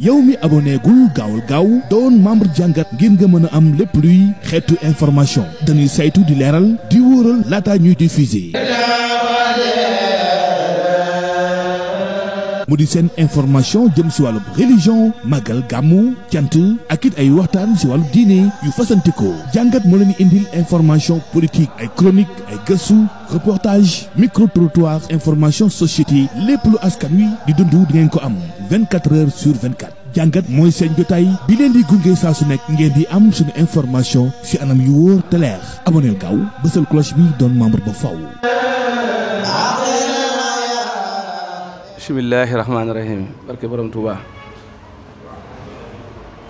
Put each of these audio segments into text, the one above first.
yow mi abonné gul gaawul gaaw doon membre jàngat ngir nga mën a am lépp luy xeetu information dañuy saytu di leeral di wóoral laata ñuy diffuser mu di seen information jëm si wàllu religion màggal gàmmu cant ak it ay waxtaan si wàllu diine yu fasantikoo jàngat moo leen indil information politique ay chronique ay gëstu reportage micro trottoir information société lépp lu askan wi di dund di ngeen ko am 24 heures sur 24 jàngat mooy seen jotaay bi leen di gunge saa su nekk ngeen di am suñu information si anam yu wóor te leer aboneel gaaw bësal cloche bi doon membre ba faw. bismillaahi rahmaani rahiim barke borom Tuuba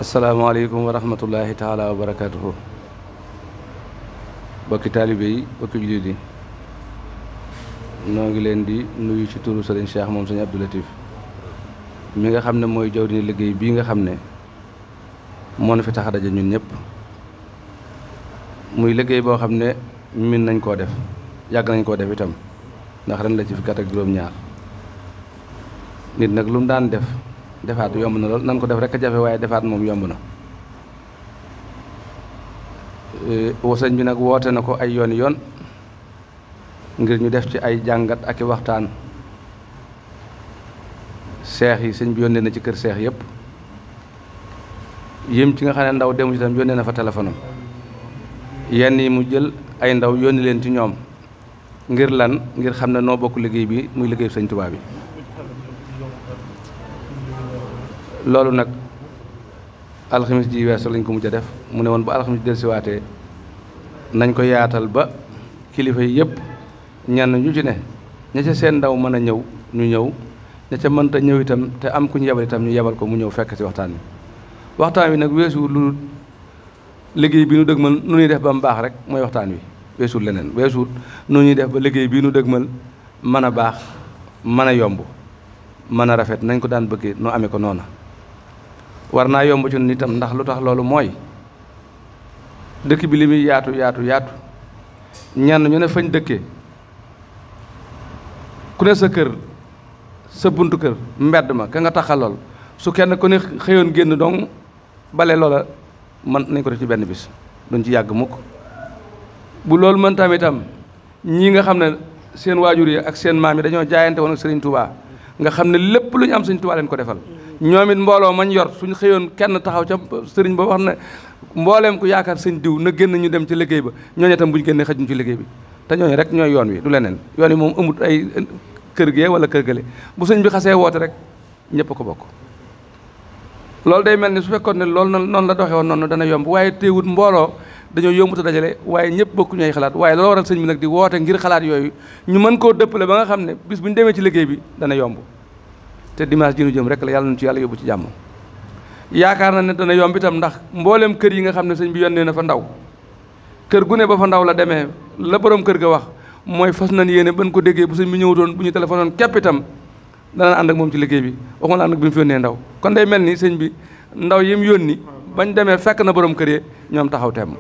asalaamaaleykum wa rahmatullahi taala wa barakaatuhu bokki taalibe yi bokki jullit yi noo ngi leen di nuyu ci turu sëriñ Cheikh moom sëriñ Abdou Latif mi nga xam ne mooy jawriñu liggéey bii nga xam ne moo na fi tax a daje ñun ñëpp muy liggéey boo xam ne min nañ koo def yàgg nañ koo def itam ndax ren la ci fukki at ak juróom-ñaar nit nag lu mu daan defaat yomb na lool nan ko def rek a jafe waaye defaat moom yomb na sëñ bi nag woote na ko ay yoon ngir ñu def ci ay jàngat ak i waxtaan seex yi sëñ bi yónnee na ci kër seex yëpp yëm ci nga xam ne ndaw demu ci tam yónnee na fa téléphone am yenn yi mu jël ay ndaw yónni leen ci ñoom ngir lan ngir xam ne noo bokk liggéey bi muy liggéey sëñ Tuubaa bi loolu nag alxamis ji weesu lañ ko mujj a def mu ne woon bu alxamis dellusiwaatee nañ ko yaatal ba kilifa yi yëpp ñenn ñu ci ne ña ca seen ndaw mën a ñëw ñu ñëw ña ca mënta ñëw itam te am ku ñu yebal itam ñu yebal ko mu ñëw fekk ci waxtaan wi nag weesuwul lu liggéey bi nu dëgmal nu ñuy def ba mu baax rek mooy waxtaan wi weesuwul leneen weesuwul nu ñuy def ba liggéey bii nu dëgmal mën a baax mën a yomb mën a rafet nañ ko daan bëggee noo amee ko noona war naa yomb ci nun itam ndax lu tax loolu mooy dëkk bi li muy yaatu ñenn ñu ne fañ dëkkee ku ne sa kër sa buntu kër mbedd ma ka nga taxalool su kenn ku ne xëyoon génn dong bale loola mën nañ ko def ci benn bis duñ ci yàgg mukk bu loolu mën tam itam ñii nga xam ne seen waajur yi ak seen maam yi dañoo jaayante woon ak Sëriñ Tuubaa nga xam ne lépp lu ñu am Sëriñ Tuubaa leen ko defal ñoom it mbooloo mañ yor suñ xëyoon kenn taxaw ca sëriñ ba wax ne mbooleem ku yaakaar sëñ diw na génn ñu dem ci liggéey ba ñooñu itam bu ñu génnee xëjuñ ci liggéey bi te ñooñu rek ñooy yoon wi du leneen yoon wi moom amut ay kër gee wala kër gële bu sëñ bi xasee woote rek ñëpp ko bokk loolu day mel ni su fekkoon ne loolu noonu la doxee woon noonu dana yomb waaye teewut mbooloo dañoo yombuta dajale waaye ñëpp bokku ñooy xalaat waaye loolu waral sëñ bi nag di woote ngir xalaat yooyu ñu mën koo dëppale ba nga xam ne bis bu ñu demee ci liggéey bi dana yomb te dimanche ji nu jëm rek la yàlla nu ci yàlla yóbbu ci jàmm yaakaar na ne dana yomb itam ndax mbooleem kër yi nga xam ne sëñ bi yónnee na fa ndaw kër gu ne ba fa ndaw la demee la borom kër ga wax mooy fas nañ yéene ban ko déggee bu sëñ bi ñëwutoon bu ñu téléphone woon képp itam dana ànd ak moom ci liggéey bi waxuma la ànd ak bi mu fi yónnee ndaw kon day mel ni sëñ bi ndaw yi mu yónni bañ demee fekk na borom kër yi ñoom taxaw temm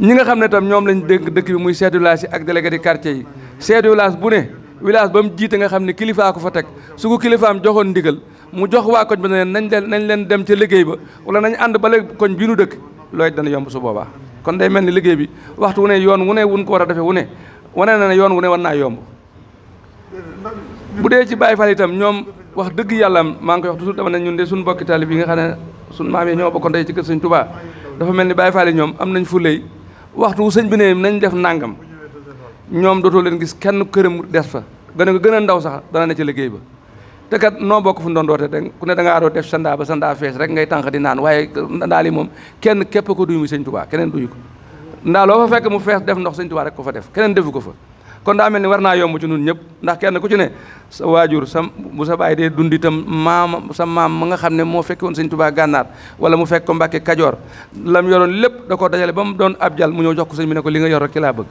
ñi nga xam ne tam ñoom lañ dégg dëkk bi muy chef de village yi ak délégué de quartier yi chef de village bu ne village ba mu jiite nga xam ne kilifaa ko fa teg su ko kilifaam joxoon ndigal mu jox waa koñ ba ne nañ leen dem ca liggéey ba wala nañ ànd ba léegi koñ bii nu dëkk looy dana yomb su boobaa kon day mel ni liggéey bi waxtu wu ne yoon wu ne wun ko war a defee wu ne wane na ne yoon wu ne war naa yomb bu dee ci Baay Faal itam ñoom wax dëgg yàlla maa ngi koy wax toujours dama ne ñun de suñu bokki taalib yi nga xam ne suñu maam yi ñoo bokkoon tey ci kër Sëñ Tuubaa dafa mel ni Baay Faal yi ñoom am nañ fu lay waxtu wu sëñ bi ne nañ def nàngam ñoom dootoo leen gis kenn këram des fa gën a ndaw sax dana ne ci liggéey ba te kat noo bokk fu ñu doon doote te ku ne da ngaa doo def sa ndaa ba sa ndaa fees rek ngay tànq di naan waaye ndaa li moom kenn képp ko duy muy Sëñ Tuubaa keneen duyu ko ndaa loo fa fekk mu fees def ndox Sëñ Tuubaa rek ko fa def keneen defu ko fa kon daa mel ni war naa yomb ci ñun ñëpp ndax kenn ku ci ne sa waajur bu sa baay dee dund itam sa maam ma nga xam ne moo fekk woon Sëñ Tuubaa gànnaar wala mu fekk ko Mbàkke Kajoor lam yoroon lépp da ko dajale ba mu doon ab jal mu ñëw jox ko sëñ bi ne ko li nga yor rek ci laa bëgg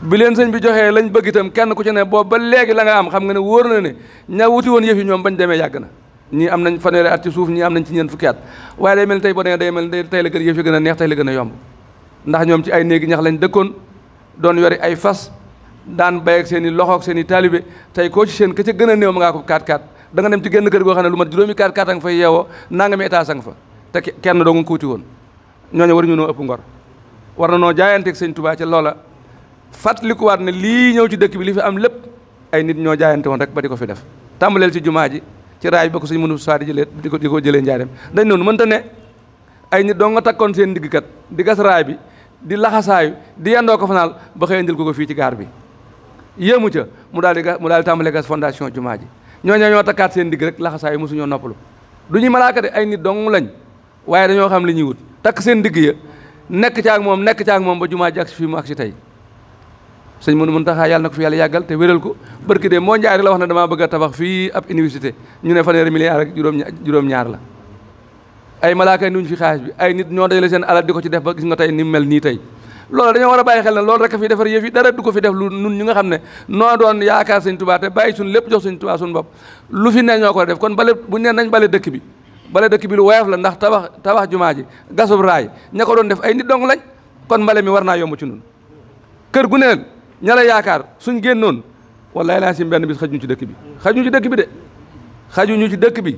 bi leen sëñ bi joxee lañ bëgg itam kenn ku ci ne boobu ba léegi la nga am xam nga ne wóor na ne ña wuti woon yëf yi ñoom bañ demee yàgg na ñii am nañ fanweeri at ci suuf ñii am nañ ci ñeent fukki at waaye day mel ni tey boo demee day mel ni tey la gën yëf yi gën a neex tey la gën a yomb ndax ñoom ci ay néegi ñax lañ dëkkoon doon yori ay fas daan bay ak seen i loxo ak seen i taalibe tey koo ci seen ka ca gën a néew ma ngaa ko 4x4 da nga dem ci genn kër goo xam ne lu mat juróomi kaat nga fay yeewoo nangami étage nga fa te kenn doo nga kuuti woon ñooñu waruñu noo ëpp ngor war na noo jaayanteeg sëñ Tuubaa ca loola fàttalikuwaat ne lii ñëw ci dëkk bi li fi am lépp ay nit ñoo jaayante woon rek ba di ko fi def tàmbaleel ci jumaa ji ci raay ba ko sëñ mënu saa di jëlee di ko jëlee njaareem dañ noonu mënta ne ay nit doo nga takkoon seen ndiggkat di gas raay bi di laxasaayu di yendoo ko fanaal ba xëy andil ko fii ci gaar bi yéemu ca mu daal di tàmbalee gas fondation jumaa ji ñoo takkaat seen digg rek laxasaayu mosu ñoo noppalu du ñuy malaaka de ay nit dong lañ waaye dañoo xam li ñuy wut takk seen digg ya nekk ca ak moom ba jumaa ji ak si fii mu ak si tey sëñ mënu mën taxaa yàlla na ko fi yàlla yàggal te wéral ko barki de moo njaay rek la wax ne damaa bëgg a tabax fii ab université ñu ne fanweeri milliard rek juróom-ñaar la ay malaaka nuñ fi xaalis bi ay nit ñoo dajale seen alal di ko ci def ba gis nga tey ni mu mel nii tey loolu dañoo war a bàyyi xel ne loolu rek a fi defar yëf yi dara du ko fi def lu nun ñu nga xam ne noo doon yaakaar sëñ Tuubaa te bàyyi suñ lépp jox sëñ Tuubaa suñ bopp lu fi ne ñoo ko def kon bale buñ ne nañ bale dëkk bi lu woyof la ndax tabax jumaa ji gasub raay ña ko doon def ay nit dong lañ kon mbale mi war naa yomb ci nun kër gu ne ña la yaakaar suñ génnoon wallaay laa sim benn bis xajuñu ci dëkk bi xajuñu ci dëkk bi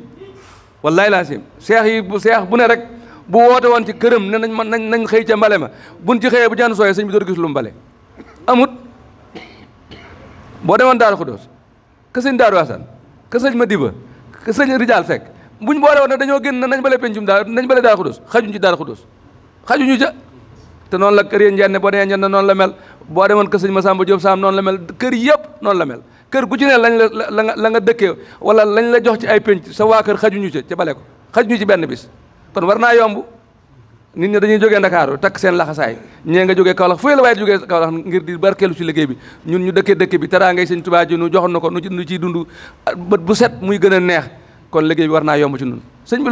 wallaay laa sim seex bu ne rek bu woote woon ci këram ne nañ xëy ca mbale ma buñ ci xëyee bu jaan sooyee sëñ bi door gis lu mbale amut boo demoon Daaru Xudoos ke sëñ Daaru Asan ke sëñ Madiba ke sëñ Rijaal Fekk buñ boole woon ne dañoo génn nañ bale pencum nañ bale Daaru Xudoos xajuñ ci Daaru Xudoos xajuñu ca te noonu la kër yi njenne boo dee njenne noonu la mel boo demoon kër sëñ Masamba Diop Sam noonu la mel kër yëpp noonu la mel kër gu ci ne la nga dëkkee wala lañ la jox ci ay penc sa waa kër xajuñu ca bale ko xajuñu ci benn bis kon war naa yomb nit ñi dañuy jógee Ndakaaru takk seen laxasaay ñee nga jógee Kaolack fu la waaye jógee Kaolack ngir di barkeelu ci liggéey bi ñun ñu dëkk bi teraangay sëñ Tuubaa ji nu joxoon na ko nu ciy dund bët bu set muy gën a neex kon liggéey bi war naa yomb ci nun sëñ bi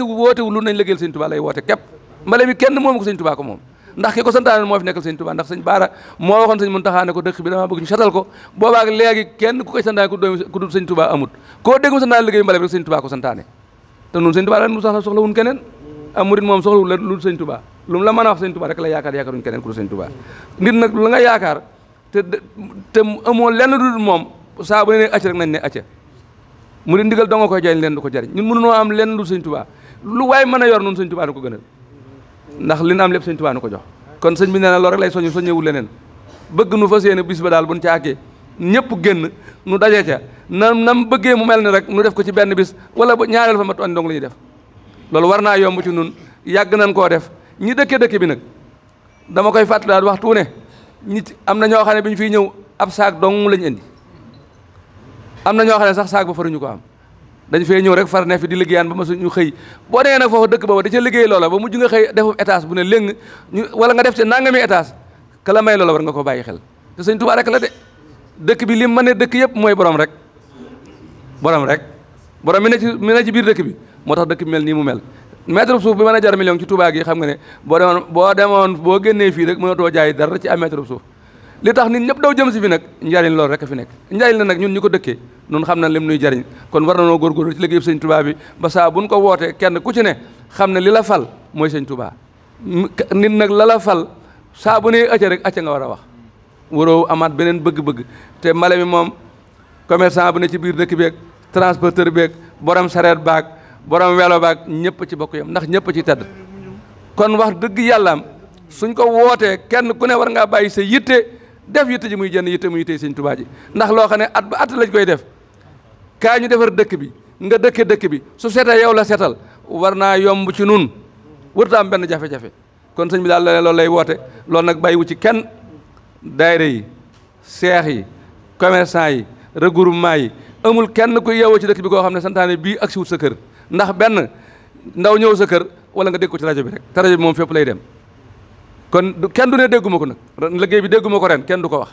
wootewul lu nañ liggéeyal sëñ Tuubaa lay woote képp mbale mi kenn moomu ko sëñ Tuubaa ko moom ndax ki ko santaane moo fi nekkal sëñ Tuubaa ndax sëñ Baara moo waxoon sëñ Muntaxaa ne ko dëkk bi dama bëgg ñu setal ko boobaak léegi kenn ku koy santaane ku dul sëñ Tuubaa amut koo dégg mu santaane liggéey mbale bi rek sëñ Tuubaa ko santaane te nun sëñ Tuubaa leen mu soxla wun keneen am murit moom soxlawul la lu sëñ Tuubaa lu mu la mën a wax sëñ Tuubaa rek la yaakaaruñ keneen ku dul sëñ Tuubaa nit nag la nga yaakaar te amoo lenn dul moom saa bu ne acca rek nañ ne acca mu di ndigal doo nga koy jariñ leen du ko jariñ ñun mënunoo am lenn dul sëñ Tuubaa lu waaye mën a yor nun sëñ Tuubaa nu ko gënal ndax li na am lépp sëñ Tuubaa nu ko jox kon sëñ bi nee na loolu rek lay soññewul leneen bëgg nu fas yéene bis ba daal buñ ca àggee ñëpp génn nu daje ca nam bëggee mu mel ni rek nu def ko ci benn bis wala ba ñaareel fa mat andi dong la ñuy def loolu war naa yomb ci nun yàgg nañ koo def ñi dëkke bi nag dama koy fàttaliwaat waxtu ne nit am na ñoo xam ne bi ñu fiy ñëw ab saak dong lañ indi am na ñoo xam ne sax saak ba faruñu ko am dañ fee ñëw rek far ne fi di liggéeyaan ba ma su ñu xëy boo demee nag foofu dëkk booba da ca liggéey loola ba mujj nga xëy defu étage bu ne léng ñu wala nga def ca nangami étage ka la may loola war nga ko bàyyi xel te sëñ Tuubaa rek la de dëkk bi lim ma ne dëkk yëpp mooy borom rek borom mi ne ci biir dëkk bi moo tax dëkk bi mel nii mu mel mètre suuf bi mën a jar million ci Touba gi xam nga ne boo génnee fii rek mënatoo jaay dara ci am mètre suuf li tax nit ñëpp daw jëm si fi nag njariñ loolu rek a fi nekk njariñ la nag ñun ñu ko dëkkee nun xam na lim nuy jariñ kon war na noo góorgóorlu ci liggéey sëñ Touba bi ba saa buñ ko wootee kenn ku ci ne xam ne li la fal mooy sëñ Touba nit nag la fal saa bu ne acca rek acca nga war a wax waroo amaat beneen bëgg-bëgg te mbale mi moom commerçant bu ne ci biir dëkk beeg transporteur beeg borom sareet baag borom welo baag ñëpp ci bokk yam ndax ñëpp ci tedd kon wax dëgg yàllaam suñ ko wootee kenn ku ne war ngaa bàyyi sa yitte def yitte ji muy jënd yitte muy yitte sëñ Tuubaa ji ndax loo xam ne at ba at lañ koy def kaay ñu defar dëkk bi nga dëkk bi su setee yow la setal war naa yomb ci nun warta am benn jafe-jafe kon sëñ bi daal la loolu lay woote loolu nag bàyyiwu ci kenn daayira yi seex yi commerçant yi regroupement yi amul kenn ku yeewoo ci dëkk bi koo xam ne santaane bii ak si wut sa kër ndax benn ndaw ñëw sa kër wala nga dégg ko ci rajo bi rek te rajo bi moom fépp lay dem kon kenn du ne dégguma ko nag liggéey bi dégguma ko ren kenn du ko wax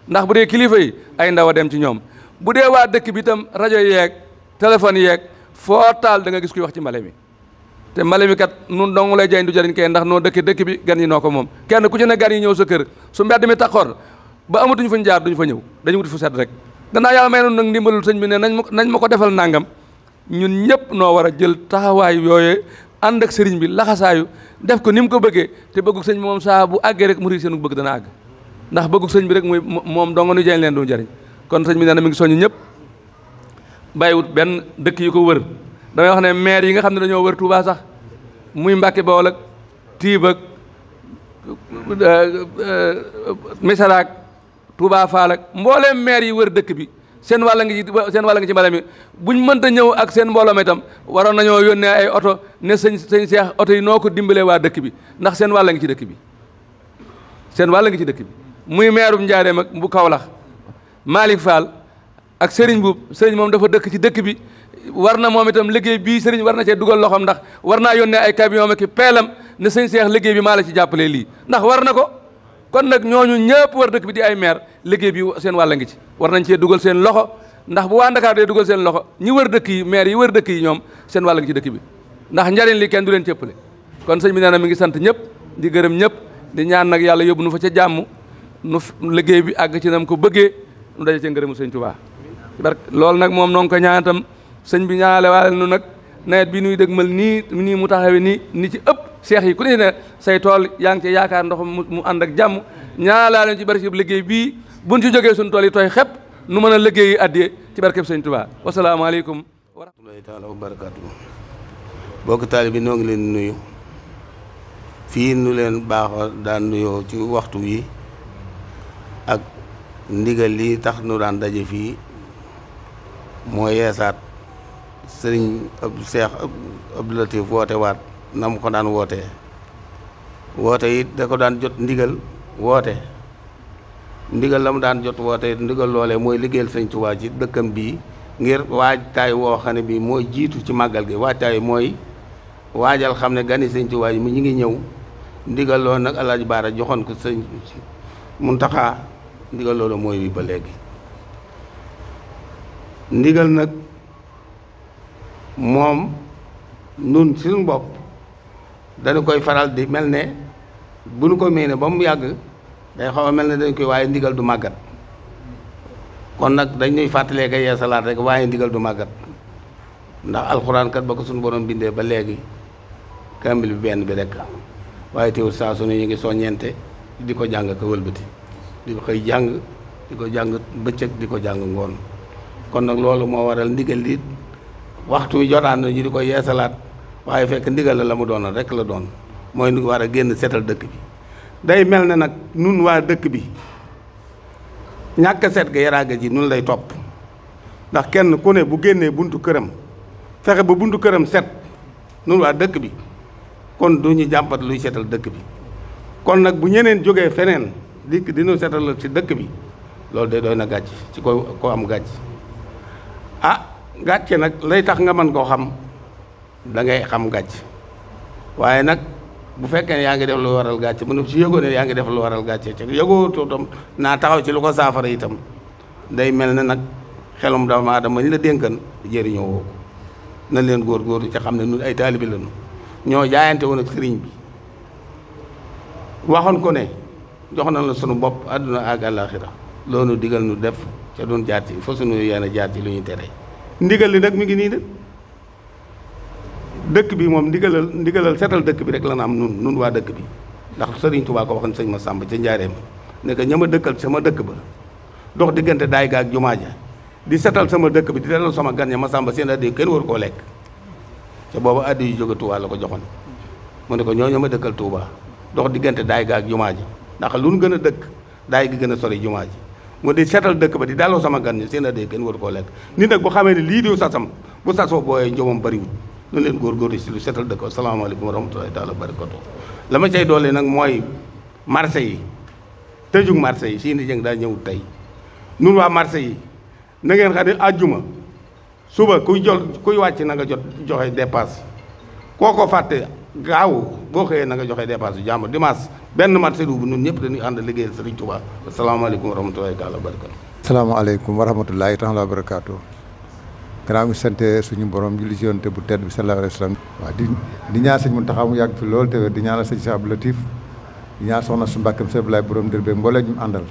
ndax bu dee kilifa yi ay ndaw a dem ci ñoom bu dee waa dëkk bi itam rajo yeeg téléphone yeeg foo taal da nga gis kuy wax ci mbale mi te mbale mi kat nun dong lay jaay du jariñ kay ndax noo dëkk bi gan yi noo ko moom kenn ku ci ne gan yi ñëw sa kër su mbedd mi taxoor ba amatuñ fuñ jaar duñ fa ñëw dañu wuti fu set rek gannaaw yàlla may noonu nag ndimbalul sëñ bi ne nañ ma ko defal nangam ñun ñëpp noo war a jël taxawaay yooyu ànd ak sëriñ bi laxasaayu def ko ni mu ko bëggee te bëggug sëñ bi moom saa bu àggee rek murid seenu bëgg dana àgg ndax bëggug sëñ bi rek mooy moom dong nu jaay leen du jariñ kon sëñ bi nee na mi ngi soññ ñëpp bàyyiwut benn dëkk yu ko wër damay wax ne maire yi nga xam ne dañoo wër Touba sax muy Mbàkke Bawol ak Tiib ak Misra ak Touba Fall ak mbooleem maire yi wër dëkk bi seen wàll ngi ci mbale mi buñ mënta ñëw ak seen mbooloo mi itam waroon nañoo yónnee ay oto ne sëñ Seex oto yi noo ko dimbalee waa dëkk bi ndax seen wàll ngi ci dëkk bi seen wàll ngi ci dëkk bi muy meerum Njaaréem ak bu Kawlax Malick Fall ak Serigne Boub Serigne moom dafa dëkk ci dëkk bi war na moom itam liggéey bii Serigne war na cee dugal loxoom ndax war naa yónnee ay camion ma ki peelam ne sëñ Seex liggéey bi maa la ci jàppalee lii ndax war na ko kon nag ñooñu ñëpp war dëkk bi di ay maire liggéey bi seen wàll ngi ci war nañ cee dugal seen loxo ndax bu waa Ndakaar dee dugal seen loxo ñi wër dëkk yi maire yi wër dëkk yi ñoom seen wàll ngi ci dëkk bi ndax njariñ li kenn du leen cëppale kon sëñ bi nee na mi ngi sant ñëpp di gërëm ñëpp di ñaan nag yàlla yóbbu nu fa ca jàmm nu liggéey bi àgg ci nam ko bëggee nu daje ca ngërëmu sëñ Tuubaa loolu nag moom noo ngi ko ñaan itam sëñ bi ñaanale waale nu nag nawet bi nuy dëgmal nii mu taxawee ni ci ëpp seex yi ku ne say tool yaa ngi ci yaakaar ndox mu ànd ak jàmm ñaanalaale ci barkeb liggéey bii buñ ci jógee suñu tool yi tooy xepp nu mën a liggéey addee ci barkeb sëñ Tuubaa wasalaamaaleykum wa rahmatullaahi taala wa barakaatu bokk taali bi noo ngi leen nuyu fii nu leen baaxoo daan nuyoo ci waxtu wi ak ndigal li tax nu daan daje fii moo yeesaat sëriñ Seex Abdou Latif woote waat na mu ko daan wootee woote it da ko daan jot ndigal woote ndigal la mu daan jot woote ndigal loolee mooy liggéeyal sëñ Tuubaa ci dëkkam bii ngir waajtaay woo xam ne bii mooy jiitu ci màggal gi waajtaay mooy waajal xam ne gani sëñ Tuubaa yi mu ñu ngi ñëw ndigal loolu nag Alaaji Baara joxoon ko sëñ Muntaxaa ndigal loolu mooy wi ba léegi ndigal nag moom nun suñu bopp dañu koy faral di mel ne bu nu ko meene ba mu yàgg day xaw a mel ne dañ koy waaye ndigal du màggat kon nag dañ ñuy fàttalee kay yeesalaat rek waaye ndigal du màggat ndax alxuraan kat ba ko suñu borom bindee ba léegi kambil bi benn bi rek waaye teewul saa su ne ñu ngi soññeente di ko jàng ko wëlbati di ko xëy jàng di ko jàng bëccëg di ko jàng ngoon kon nag loolu moo waral ndigal li waxtu wi jotaan na ñu di ko yeesalaat waaye fekk ndigal la mu doon rek la doon mooy nu war a génn seetal dëkk bi day mel ne nag nun waa dëkk bi ñàkk seet ga yaraaga ji nun lay topp ndax kenn ku ne bu génnee buntu këram fexe ba buntu këram set nun waa dëkk bi kon du ñu jàmpat luy seetal dëkk bi kon nag bu ñeneen jógee feneen dikk dinu seetal ci dëkk bi loolu de doy na gàcc ci ko am gàcc gàcce nag lay tax nga mën koo xam da ngay xam gàcc waaye nag bu fekkee ne yaa ngi def lu waral gàcce mu ne si yëgoo ne yaa ngi def lu waral gàcce te yëgoo tam naa taxaw ci lu ko saafara itam day mel ne nag xelum doomu aadama ñu la dénkan jëriñoo woo ko na leen góor ci xam ne ñun ay taalibi lañu ñoo jaayante woon ak sëriñ bi waxoon ko ne jox nañ la sunu bopp àdduna ak àllaaxira loolu digal nu def ca doon jaar ci fa sunu yéen a jaar ci lu ñu tere ndigal li nag mi ngi nii de dëkk bi moom ndigalal setal dëkk bi rek la na am nun waa dëkk bi ndax Sëriñ Tuubaa ko waxoon sëñ Masamba ca Njaareem ne que ñama dëkkal sama dëkk ba dox diggante daay ga ak jumaa ja di setal sama dëkk bi di dalal sama gan ña Masamba seen addi kenn waru koo lekk ca booba addi yu jóge Tuubaa la ko joxoon mu ne ko ñoo ñama dëkkal Tuubaa dox diggante daay ga ak jumaa ji ndax lu nu gën a dëkk daay gi gën a sori jumaa ji mu di seetal dëkk ba di daloo sama gan ñi seen addi kenn waru koo lekk nit nag bu xamee ne lii diw sasam bu sasoo booyee njomam bëriwul lu leen góorgóorlu si lu seetal dëkk asalaamaaleykum wa rahmatulahi taala wa barakatu la ma cay doole nag mooy marché yi tëjug marché yi Sini Dieng daa ñëw tey nun waa marché yi na ngeen xam ne àjjuma suba kuy wàcc na nga joxe dépasse koo ko fàtte gaaw boo xëyee na nga joxe dépasse bu jàmbur dimanche benn marché bu nun ñëpp dañuy ànd liggéeyal Sëriñ Tuubaa asalaamaaleykum wa rahmatulahi taala wa barakatu asalaamaaleykum wa rahmatulahi taala wa barakatu gannaaw mi sante suñu borom julli ci Yonent bu tedd bi sallallahu alayhi wa sallam waaw di ñaan sëñ Muntaxa mu yàgg fi loolu te di ñaanal sëñ Cheikh Abdou Latif di ñaan soxna su Mbàkkam sëñ Abdoulaye borom dër beeg mbooleem ñu àndal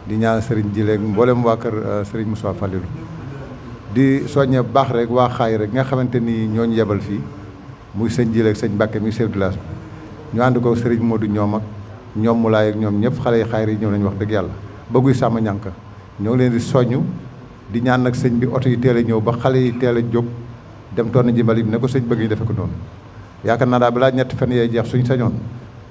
di ñaan sëriñ Jileeg mbooleem waa kër sëriñ Moussa Fallilou di soññe bu baax rek waa xaay rek nga xamante ni ñooñu yebal fii muy sëñ Jileeg sëñ Mbàkke mi chef de village ñu ànd ko sëriñ Modou ñoom ak ñoom Mulaay ak ñoom ñëpp xale yi xaay yi ñëw nañu wax dëgg yàlla bëgguy sàmm ñànk ñoo ngi leen di soññ di ñaan nag sëñ bi oto yi teel a ñëw ba xale yi teel a jóg dem toon ji mbalit bi ne ko sëñ bëgg ñu defe ko noonu. yaakaar naa daal balaa ñetti fan yee jeex suñ sañoon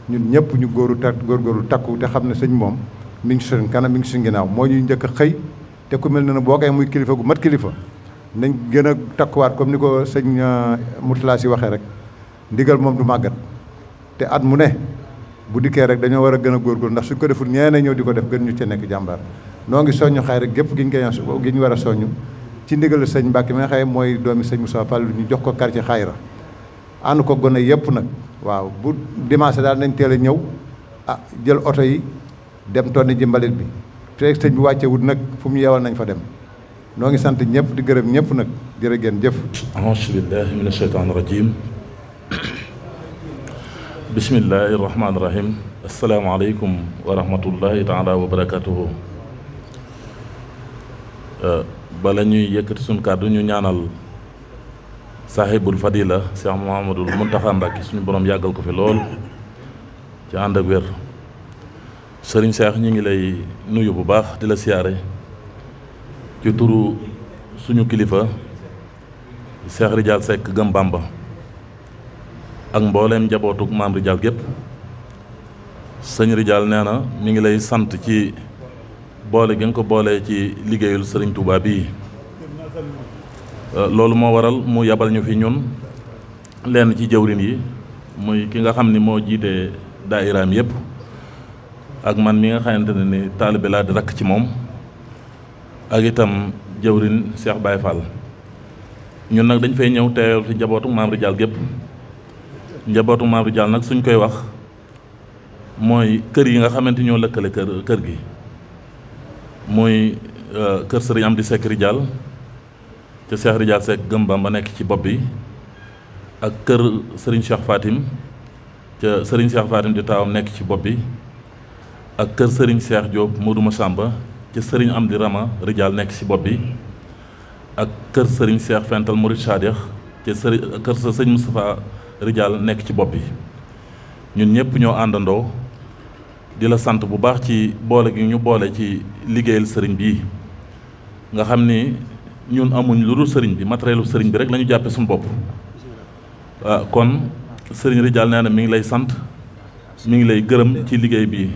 ñun ñëpp ñu góorgóorlu takku te xam ne sëñ moom mi ngi suñ kanam mi ngi suñ ginnaaw moo ñuy njëkk a xëy te ku mel ne boo koy muy kilifa gu mat kilifa nañ gën a takkuwaat comme ni ko sëñ Mourtala si waxee rek ndigal moom du màggat te at mu ne bu dikkee rek dañoo war a gën a góorgóorlu ndax suñ ko deful ñeneen ñëw di ko def gën ñu ci nekk jàmbaar noo ngi soññu xay rek gépp gi ñu war a soññu ci ndigal sëñ Mbàkke mi nga xëy mooy doomi sëñ Moussa Fall ñu jox ko quartier Xayra ànd ko gone yëpp nag waaw bu dimanche daal nañ teel a ñëw jël oto yi dem tonni ji mbalit bi te sëñ bi wàcce wut nag fu mu yeewal nañ fa dem noo ngi sant ñëpp di gërëm ñëpp nag jërë ngeen jëf. auzu billahi mina shaytaani rajim bismillahi rahmaani rahim asalaamaaleykum wa rahmatullahi taala wa barakatuhu. bala ñuy yëkkati suñu kàddu ñu ñaanal sahibul fadila Cheikh Mouhamadul Mountakha Mbacké suñu borom yàggal ko fi lool ci ànd ak wér. sëriñ Cheikh ñu ngi lay nuyu bu baax di la siyaare ci turu suñu kilifa Cheikh Ridial Seck Gëm Bamba ak mbooleem njabootug maam Ridial gépp. sëñ Ridial nee na mi ngi lay sant ci boole gi nga ko boole ci liggéeyul sëriñ Touba bii. loolu moo waral mu yabal ñu fi ñun lenn ci jëwrin yi muy ki nga xam ni moo jiite daayiraam yëpp ak man mi nga xamante ne ni taalibe laa di rakk ci moom ak itam jëwrin Cheikh Baye Fall. ñun nag dañ fay ñëw teewal fi njabootu maam Ridial gépp. njabootu maam Ridial nag suñ koy wax mooy kër yi nga xamante ñoo lëkkale kër gi muy kër sëriñ Amdi Seck Ridial ca Cheikh Ridial Seck Gëm Bamba nekk ci bopp bi ak kër sëriñ Cheikh Fatim ca sëriñ Cheikh Fatim di taawam nekk ci bopp bi ak kër sëriñ Cheikh Diop Modou Massamba ca sëriñ Amdi Rama Ridial nekk ci bopp bi ak kër sëriñ Cheikh Fental Mourid Sadikh ca kër sa sëñ Moustapha Ridial nekk ci bopp bi. ñun ñëpp ñoo àndandoo di la sant bu baax ci boole gi ñu boole ci liggéeyal sëriñ bii nga xam ni ñun amuñ lu dul sëriñ bi matérielu sëriñ bi rek la ñu jàppe suñu bopp. kon sëriñ Ridial nee na mi ngi lay sant mi ngi lay gërëm ci liggéey bii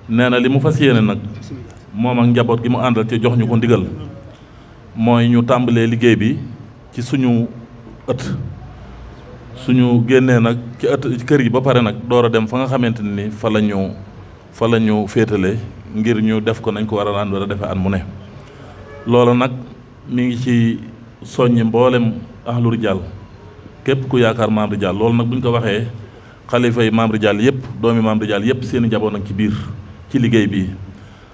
nee na li mu fas yéene nag moom ak njaboot gi mu àndal ci jox ñu ko ndigal mooy ñu tàmbalee liggéey bi ci suñu ëtt suñu génnee nag ci ëtt kër yi ba pare nag door a dem fa nga xamante ni fa la ñu féetale ngir ñu def ko nañ ko war a defee at mu ne. loolu nag mi ngi ci soññi mboolem ahlu Ridial képp ku yaakaar maam Ridial loolu nag bu ñu ko waxee xalifa yi maam Ridial yëpp doomi maam Ridial yëpp seen i njaboot nag ci biir ci liggéey bii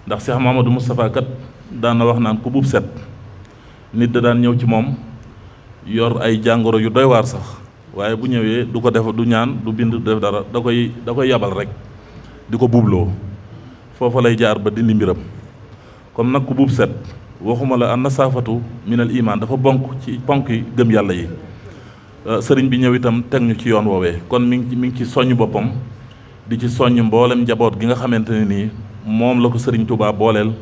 ndax Cheikh Mamadou Moustapha kat daan na wax naan ku buub set nit da daan ñëw ci moom yor ay jàngoro yu doy waar sax waaye bu ñëwee du ko def du ñaan du bind du def dara da koy yabal rek di ko buubloo foofa lay jaar ba dindi mbiram comme nag ku buub set waxuma la an nasaafatu minal iman dafa bonk ci ponk yi gëm yàlla yi sëriñ bi ñëw itam teg ñu ci yoon woowee kon mi ngi ci soññ boppam di ci soññ mboolem njaboot gi nga xamante ne nii moom la ko sëriñ Touba booleel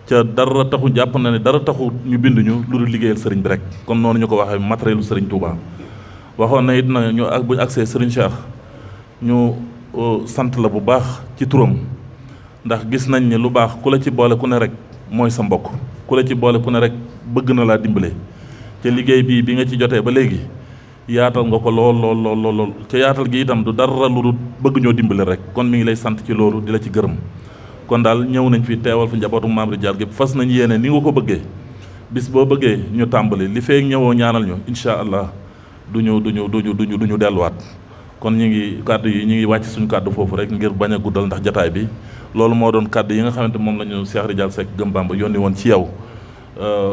ca dara taxu jàpp na ne dara taxu ñu binduñu lu dul liggéeyal sëriñ bi rek kon noonu ñu ko waxee matérielu sëriñ Touba. waxoon na it na ñu ak bu ñu agsee sëriñ Cheikh ñu sant la bu baax ci turam ndax gis nañ ne lu baax ku la ci boole ku ne rek mooy sa mbokk ku la ci boole ku ne rek bëgg na laa dimbale ca liggéey bii bi nga ci jotee ba léegi yaatal nga ko lool ca yaatal gi itam du dara lu dul bëgg ñoo dimbale rek kon mi ngi lay sant ci loolu di la ci gërëm kon daal ñëw nañ fi teewal fi njabootu maam Ridial gépp fas nañ yéene ni nga ko bëggee bis boo bëggee ñu tàmbali li feek ñëwoo ñaanal ñu incha allah duñu delluwaat kon ñu ngi kàddu yi ñu ngi wàcc suñu kàddu foofu rek ngir bañ a guddal ndax jataay bi loolu moo doon kàddu yi nga xamante moom la ñu Cheikh Ridial Seck Gëm Bamba yónni woon ci yow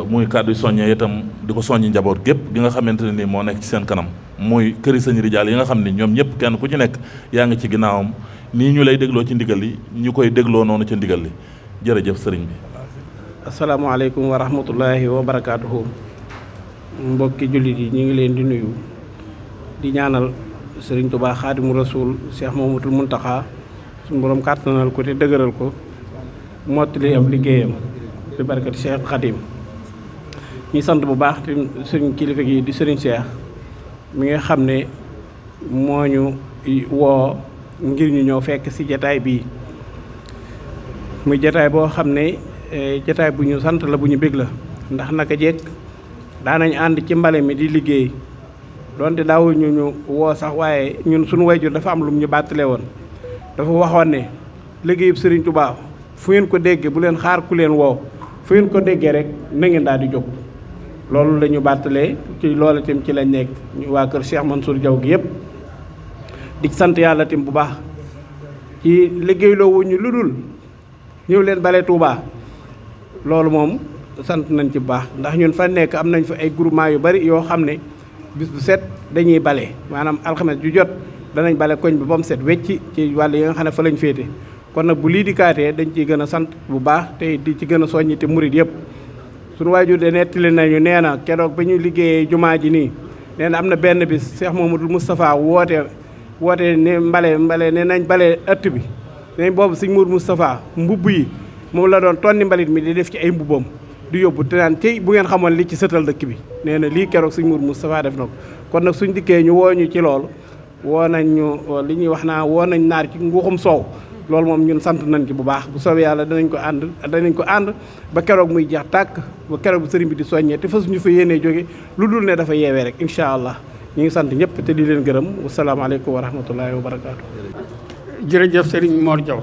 muy kàddu soññee itam di ko soññi njaboot gépp gi nga xamante ne nii moo nekk ci seen kanam muy këri sëñ Ridial yi nga xam ni ñoom ñëpp kenn ku ci nekk yaa ngi ci ginnaawam nii ñu lay dégloo ci ndigal li ñu koy dégloo noonu ci ndigal li jërëjëf sëriñ bi. asalaamaaleykum wa rahmatullahi wa barakaatuhu. mbokki jullit yi ñu ngi leen di nuyu di ñaanal sëriñ Touba Xaadimu Rasuul Cheikh Mouhamadoul Mountakha suñu borom kàttanal ko te dëgëral ko mottali ab liggéeyam bi barkati Cheikh Khadim ñuy sant bu baax te sëriñ kilifa gi di sëriñ Cheikh mi nga xam ne moo ñu woo ngir ñu ñëw fekk ci jataay bii muy jataay boo xam ne jataay bu ñu sant la bu ñu bég la ndax naka jekk daanañ ànd ci mbale mi di liggéey donte daawuñu ñu woo sax waaye ñun suñu wayjur dafa am lu ñu bàttale woon dafa waxoon ne liggéeyub Sëriñ Tuubaa fu ngeen ko déggee bu leen xaar ku leen woo fu ngeen ko déggee rek na ngeen daal di jóg loolu la ñu bàttalee ci loolu itam ci lañ nekk ñu waa kër Cheikh Mansour Diaw gi yëpp di sant yàlla itam bu baax ci liggéeyloo wuñu lu dul ñëw leen bale Touba loolu moom sant nañ ci bu baax ndax ñun fa nekk am nañ fa ay groupement yu bari yoo xam ne bis bu set dañuy bale maanaam alxames ju jot danañ bale koñ bi ba mu set wecc ci wàll yi nga xam ne fa lañ féete kon nag bu lii di kaatee dañ ciy gën a sant bu baax te di ci gën a soññi te murit yëpp suñu waajur de nettali nañu nee na keroog ba ñu liggéeyee jumaa ji nii nee na am na benn bis Cheikh Mamadou Moustapha woote ne mbale ne nañ bale ëtt bi ne boobu sëñ Mour Moustapha mbubb yi moom la doon tonni mbalit mi di def ci ay mbubbam di yóbbu te naan tey bu ngeen xamoon li ci sëtal dëkk bi nee na lii keroog sëñ Mour Moustapha def na ko kon nag suñ dikkee ñu woo ñu ci loolu woo nañ ñu li ñuy wax naa woo nañ naar ci nguuxum soow loolu moom ñun sant nañ ci bu baax bu soobee yàlla danañ ko ànd ba keroog muy jeex tàkk ba keroog bu sëriñ bi di soññee te fa suñu fa yéenee jóge lu dul ne dafa yeewee rek incha allah ñu ngi sant ñëpp te di leen gërëm wasalaamaaleykum wa rahmatullahi wa barakaatu. jërëjëf Serigne Mor Diaw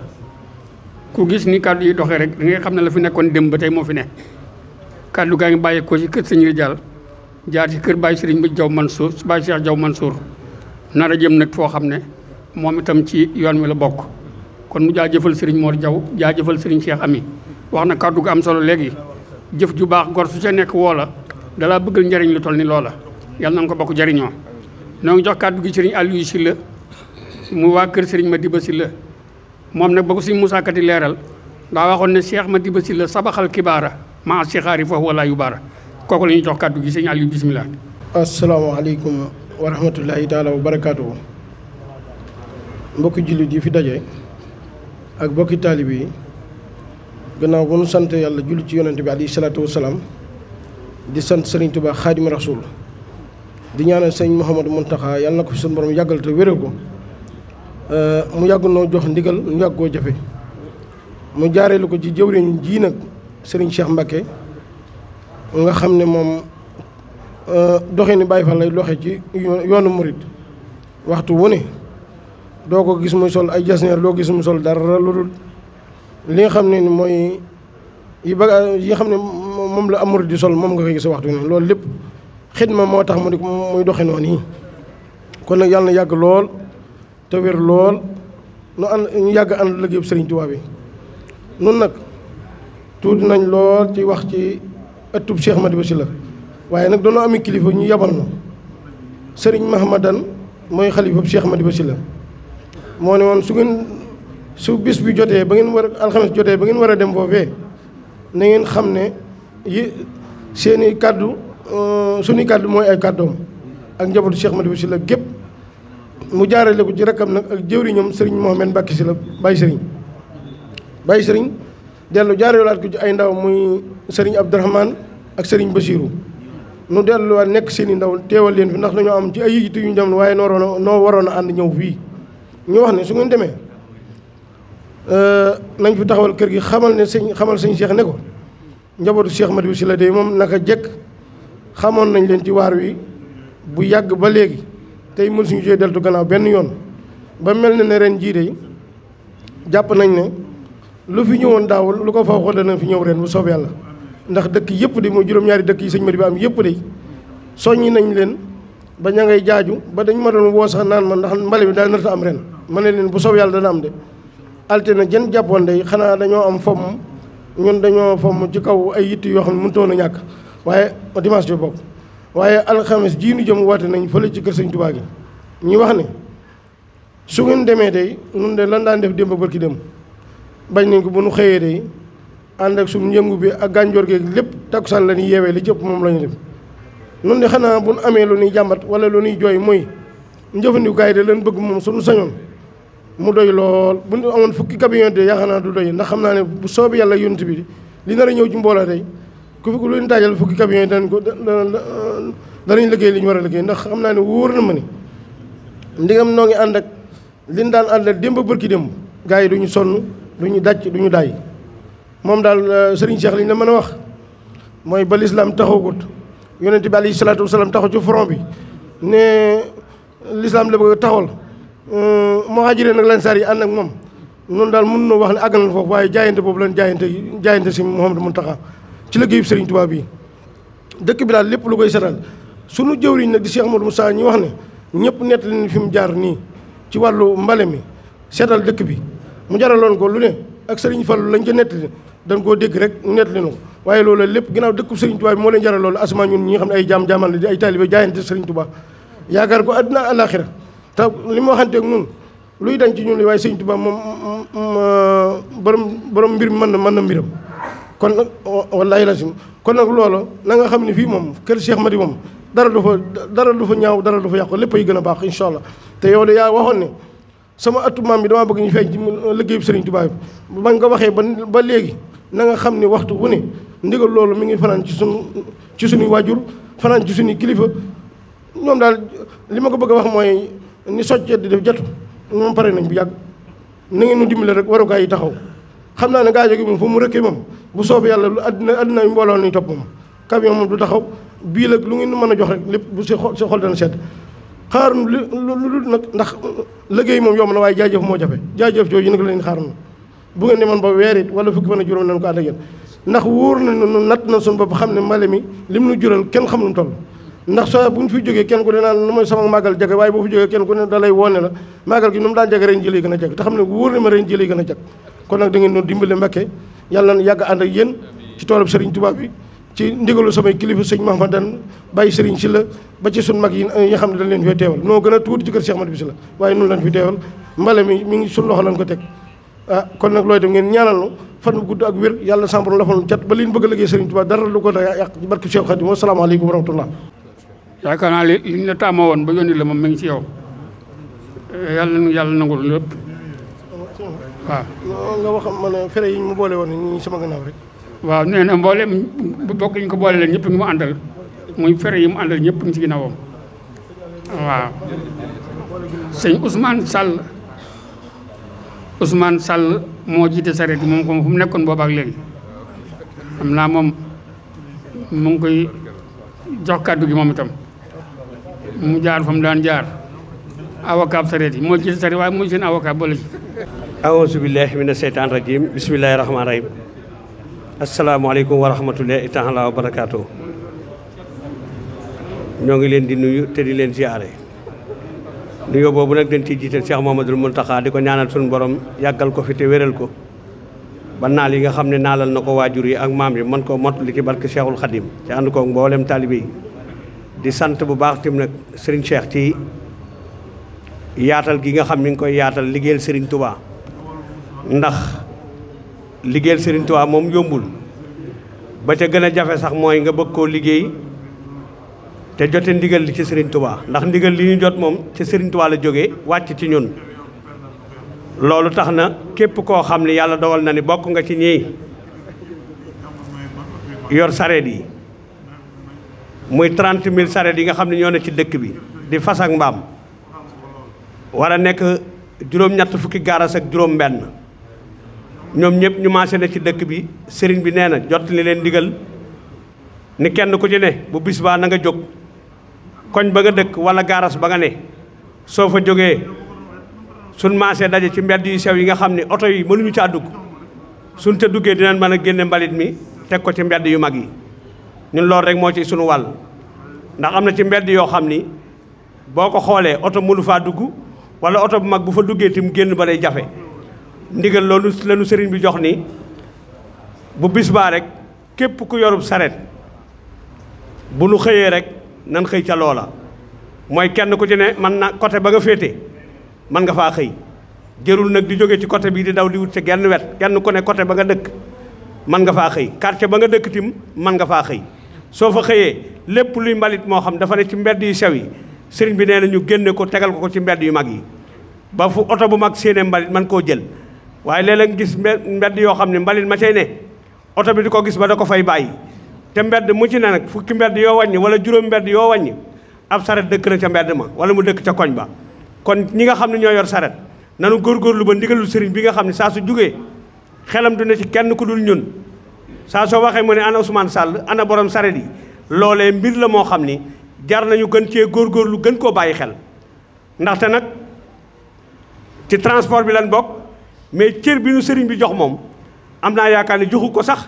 ku gis ni kàddu yi doxee rek da ngay xam ne la fi nekkoon démb ba tey moo fi ne kàddu gaa ngi bàyyeekoo ci kër sëñ Rijal jaar ci kër Baye Serigne bi Diaw Mansour Baye Cheikh Diaw Mansour nar a jëm nag foo xam ne moom itam ci yoon wi la bokk kon mu jaajëfal Serigne Mor Diaw jaajëfal Serigne Cheikh Ami wax na kàddu gu am solo léegi jëf ju baax gor su ca nekk woo la dalaa bëggal njariñ lu toll ni loola yàlla nañ ko bokk jariñoo noo ngi jox kàddu gi Serigne Aliou Sylla mu waa kër Serigne Madiba Sylla moom nag ba ko Serigne Moussa Kati leeral daa waxoon ne Cheikh Madiba Sylla sabaxal kibaara maa sixaari foofu wala yu baara kooku la ñuy jox kàddu gi Serigne Aliou bisimilah. asalaamaaleykum wa rahmatullahi taala wa barakaatuhu mbokki jullit yi fi daje ak mbokki taalib yi gannaaw bu nu sant yàlla julli ci yonente bi alayhi salaatu wasalaam di sant Serigne Touba Xaadimu Rasuul di ñaanal sëñ Mouhamadou Mountakha yàlla na ko fi suñu borom yàggal te wéral ko mu yàgg noo jox ndigal ñu yàgg koo jafe mu jaareelu ko ci jëwriñ ji nag Serigne Cheikh Mbacké nga xam ne moom doxe ni Baye Fall lay doxe ci yoonu murit waxtu wu ne doo ko gis muy sol ay jasneer doo gis mu sol dara lu dul li nga xam ne ni mooy yi nga xam ne moom la am murit di sol moom nga koy gis waxtu ne loolu lépp xidma moo tax mu di muy doxe noonu yi kon nag yàlla na yàgg lool te wér lool ñu yàgg ànd liggéeyu Serigne Touba bi nun nag tuuti nañ lool ci wax ci ëttub Cheikh Madiba Sylla waaye nag doonoo ami kilifa ñu yabal na Serigne Mahamadan mooy xalifa Cheikh Madiba Sylla moo ne woon su bis bi jotee ba ngeen war alxames jotee ba ngeen war a dem foofee na ngeen xam ne seeni kàddu suñuy kàddu mooy ay kàddoom ak njabootu Cheikh Madiba Sylla gépp mu jaarale ko ci rakkam nag ak jëwriñam Serigne Mohamed Mbacké Sylla Baye Serigne dellu jaareelaat ko ci ay ndaw muy Serigne Abdourahmane ak Serigne Bassirou nu delluwaat nekk seen i ndaw teewal leen fi ndax dañoo am ci ay yitte yu ñu dem waaye noo waroon a ànd ñëw fii ñu wax ne su ngeen demee nañ fi taxawal kër gi xamal sëñ Cheikh ne ko njabootu Cheikh Madiba Sylla de moom naka jekk xamoon nañ leen ci waar wi bu yàgg ba léegi tey mën suñu jee deltu gannaaw benn yoon ba mel na ne ren jii de jàpp nañ ne lu fi ñëwoon daaw lu ko faw xool dana fi ñëw ren bu soob yàlla ndax dëkk yëpp de mooy juróom-ñaari dëkk yi sëñ Madiba am yëpp de soññi nañ leen ba ña ngay jaaju ba dañ ma doon woo sax naan ma ndax mbale bi daal narta am ren ma ne leen bu soob yàlla dana am de altine jën jàppoon de xanaa dañoo am fomm ñun dañoo fomm ci kaw ay yitt yoo xam ne mënutoon a ñàkk waaye dimanche bi bokk waaye alxames jii nu jëm woote nañ fële ci kër sëñ Touba gi ñu wax ne su ngeen demee day nun de lan daan def démb barki dem bañ nañ ko bu nu xëyee day ànd ak suñu yëngu bi ak gànjoor gi lépp takkusaan la ñuy yeewee li cëpp moom la ñu def nun de xanaa bu nu amee lu ñuy jàmbat wala lu ñuy jooy mooy njëfandikukaay de leen bëgg moom suñu sañoon mu doy lool bu ñu amoon fukki camion de yaakaar naa du doy ndax xam naa ne bu soobee yàlla yonent bi li nar a ñëw ci mbooloo day ku fi lu ñu daajal fukki camion yi danañ liggéey li ñu war a liggéey ndax xam naa ne wóor na ma ni ndigam noo ngi ànd ak liñ daan ànd ak démb bërki démb gars yi duñu sonn duñu dàcc duñu daay moom daal Serigne Cheikh li ñu la mën a wax mooy ba lislaam taxawagut yonent bi alayhi salaatu wasalaam taxaw ci front bi ne lislaam la bëgg a taxawal muhaajiriin nag lansaar yi ànd ak moom noonu daal mën na wax ne àgg na foofu waaye jaayante boobu lan jaayante si Mouhamadou Mountakha ci liggéeyu Serigne Touba bi dëkk bi daal lépp lu koy setal sunu jëwriñ nag di Cheikh Modou Moussa ñi wax ne ñëpp nettali ni fi mu jaar nii ci wàllu mbale mi seetal dëkk bi mu jaraloon ko lu ne ak Serigne Fallou lañ ca nettali dañ koo dégg rek nettali na ko waaye loolu lépp ginnaaw dëkku Serigne Touba bi moo leen jaral loolu asma ñun ñi nga xam ne ay jaamal la di ay taalibe jaayante Serigne Touba yaakaar ko àddina àllaaxira te li mu waxanteeg ñun luy dañ ci ñun li waaye Serigne Touba moom borom mbir mi mën na mbiram kon nag wallaahi la kon nag loolu na nga xam ne fii moom kër Cheikh Madi moom dara du fa ñaaw dara du fa yàqu lépp ay gën a baax incha allah te yow de yaa waxoon ne sama atu maam bi damaa bëgg ñu feeñ ci liggéeyu Serigne Touba bi man nga waxee ba léegi na nga xam ne waxtu bu ne ndigal loolu mi ngi fanaan ci suñuy waajur fanaan ci suñuy kilifa ñoom daal li ma ko bëgg a wax mooy ni soccet di def jatu moom pare nañ bu yàgg na ngeen nu dimbale rek warukaay yi taxaw xam naa ne gaajo gi moom fu mu rëkkee moom bu soobee yàlla lu àddina yu mbooloo nuy topp moom camion moom du taxaw bii la lu ngeen mën a jox rek lépp bu sa xol dana sedd xaar lu nag ndax liggéey moom yomb na waaye jaajëf moo jafe jaajëf jooju nag la leen xaar na bu ngeen demoon ba weer it wala fukki fan ak juróom nañ ko ànd ak yéen ndax wóor na natt na suñu bopp xam ne mbale mi lim nu jural kenn xam nu toll ndax soo bu ñu fi jógee kenn ku ne naan nu mooy sama màggal jage waaye boo fi jógee kenn ku ne da lay woone la màggal gi nu mu daan jage ren jëlee gën a jag te xam ne wóor na ma ren jëlee gën a jag kon nag da ngeen doon dimbale Mbakke yàlla na yàgg ànd ak yéen ci toolub Serigne Touba bi ci ndigalu samay kilifa sëñ Mahamadan bàyyi Serigne si la ba ci sun mag yi nga xam ne dañ leen fee teewal noo gën a tuuti ci kër Cheikh Madi bi si la waaye noonu lañ fi teewal mbale mi ngi sun loxo lañ ko teg kon nag looy dem ngeen ñaanal nu fan bu gudd ak wér yàlla sàmbaroon la fan cat ba liñ bëgg a liggéey Serigne Touba dara lu ko da yàq ci barke Cheikh Khadim wasalaamaaleykum wa rahmatullah yaakaar naa li ñu la tàmmoo woon ba yónni la moom mi ngi ci yow yàlla nangul lépp waaw nga wax ma ne fere yi mu boole woon ñi sama gannaaw rek waaw nee na mboolem bokk ñu ko boole leen ñëpp ngi mu àndal muy fere yi mu àndal ñëpp ngi ci ginnaawam waaw sëñ Ousmane Sall moo jiite sareet yi moom ko fu mu nekkoon boobaak léegi xam naa moom mu ngi koy jox kàddu gi moom itam mu jaar fa mu daan jaar avocat sareet yi moo jiite sareet waaye mooy seen avocat boole ci aouzu billahi mina seytaan rajim bismillahi rahmaani rahim asalaamaaleykum wa rahmatullahi taala wa barakaatu ñoo ngi leen di nuyu te di leen ziare nuyoo boobu nag dañ ciy jiital Cheikh Mouhamadoul Mountakha di ko ñaanal suñu borom yàggal ko fi te wéral ko ba naal yi nga xam ne naalal na ko waajur yi ak maam yi mën koo mottali ci barke Cheikhul Khadim ci ànd koog mboolem taalibe yi di sant bu baax tim nag Serigne Cheikh ci yaatal gi nga xam ni nga koy yaatal liggéeyal Serigne Touba ndax liggéeyal Serigne Touba moom yombul ba ca gën a jafe sax mooy nga bëgg koo liggéey te jote ndigal li ci Serigne Touba ndax ndigal li ñu jot moom ci Serigne Touba la jógee wàcc ci ñun loolu tax na képp koo xam ne yàlla dogal na ni bokk nga ci ñii yor sareet yi muy 30 000 sareet yi nga xam ne ñoo ne ci dëkk bi di fas ak mbaam war a nekk juróom-ñett fukki gaaras ak juróom-benn ñoom ñëpp ñu maase na ci dëkk bi sëriñ bi nee na jot li leen ndigal ni kenn ku ci ne bu bis baa na nga jóg koñ ba nga dëkk wala gaaras ba nga ne soo fa jógee suñ maasee daje ci mbedd yu sew yi nga xam ne oto yi mënuñu caa dugg suñ te duggee dinañ mën a génne mbalit mi teg ko ci mbedd yu mag yi ñun loolu rek moo ci sunu wàll ndax am na ci mbedd yoo xam ni boo ko xoolee oto mënu faa dugg wala oto bu mag bu fa duggee tim génn ba day jafe ndigal loolu lañu sëriñ bi jox ni bu bis baa rek képp ku yorub saret bu nu xëyee rek nan xëy ca loola mooy kenn ku ci ne man na côté ba nga féete man nga faa xëy jërul nag di jóge ci côté bii di daw di wut ca genn wet kenn ku ne côté ba nga dëkk man nga faa xëy quartier ba nga dëkk tim man nga faa xëy soo fa xëyee lépp luy mbalit moo xam dafa ne ci mbedd yu sew yi sëriñ bi nee na ñu génne ko tegal ko ci mbedd yu mag yi ba fu oto bu mag séenee mbalit man koo jël waaye léeg-léeg gis mbedd yoo xam ne mbalit ma cay ne oto bi di ko gis ba da ko fay bàyyi te mbedd mu ci ne nag fukki mbedd yoo wàññi wala juróom mbedd yoo wàññi ab saret dëkk na ca mbedd ma wala mu dëkk ca koñ ba kon ñi nga xam ne ñoo yor saret nanu góorgóorlu ba ndigalul sëriñ bi nga xam ne saa su jugee xelam du ne ci kenn ku dul ñun saa soo waxee mu ne ana Ousmane Sall ana borom saret yi loolee mbir la moo xam ni jar nañu gën cee góorgóorlu gën koo bàyyi xel ndaxte nag ci transport bi lan bokk mais cër bi nu sëriñ bi jox moom am naa yaakaar ne joxu ko sax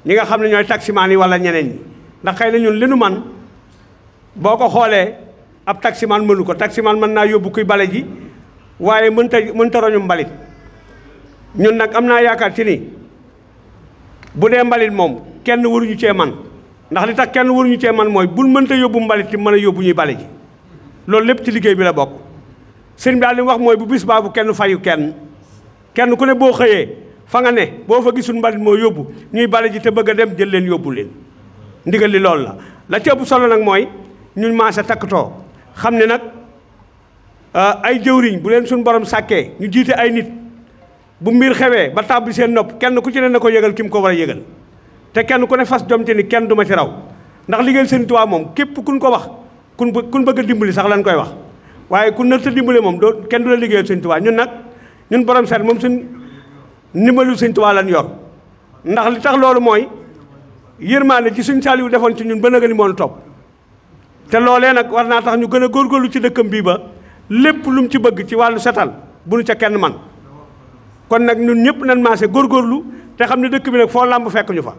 ñi nga xam ne ñooy taximaan yi wala ñeneen ñi ndax xëy na ñun li nu man boo ko xoolee ab taximaan mënu ko taximaan mën naa yóbbu kuy bale ji waaye mënta roñu mbalit ñun nag am naa yaakaar ci ni bu dee mbalit moom kenn waruñu cee man ndax li tax kenn waruñu cee man mooy bul mënta yóbbu mbalit ci mën a yóbbu ñuy bale ji loolu lépp ci liggéey bi la bokk sëriñ bi daal li mu wax mooy bu bis baa bu kenn fayu kenn ku ne boo xëyee fa nga ne boo fa gisul mbalit moo yóbbu ñuy bale ji te bëgg a dem jël leen yóbbu leen ndigal li loolu la ci ëpp solo nag mooy ñun maase takkatoo xam ne nag ay jëwriñ bu leen suñ borom sàkkee ñu jiite ay nit bu mbir xewee ba tàbbi seen nopp kenn ku ci ne na ko yëgal ki mu ko war a yëgal te kenn ku ne fas jom te ni kenn du ma ci raw ndax liggéeyal Sëriñ Tuubaa moom képp kuñ ko wax kun bëgg a dimbali sax lañ koy wax waaye ku nërta dimbali moom doo kenn du la liggéeyal Sëriñ Tuubaa ñun nag ñun borom seet moom suñ ndimbalu Sëriñ Tuubaa lañ yor ndax li tax loolu mooy yërmaande ci suñ Saaliwu defoon ci ñun ba nëga ni moon topp te loolee nag war naa tax ñu gën a góorgóorlu ci dëkkam bii ba lépp lu mu ci bëgg ci wàllu setal bu nu ca kenn man kon nag ñun ñëpp nañ maase góorgóorlu te xam ne dëkk bi nag foo lamb fekk ñu fa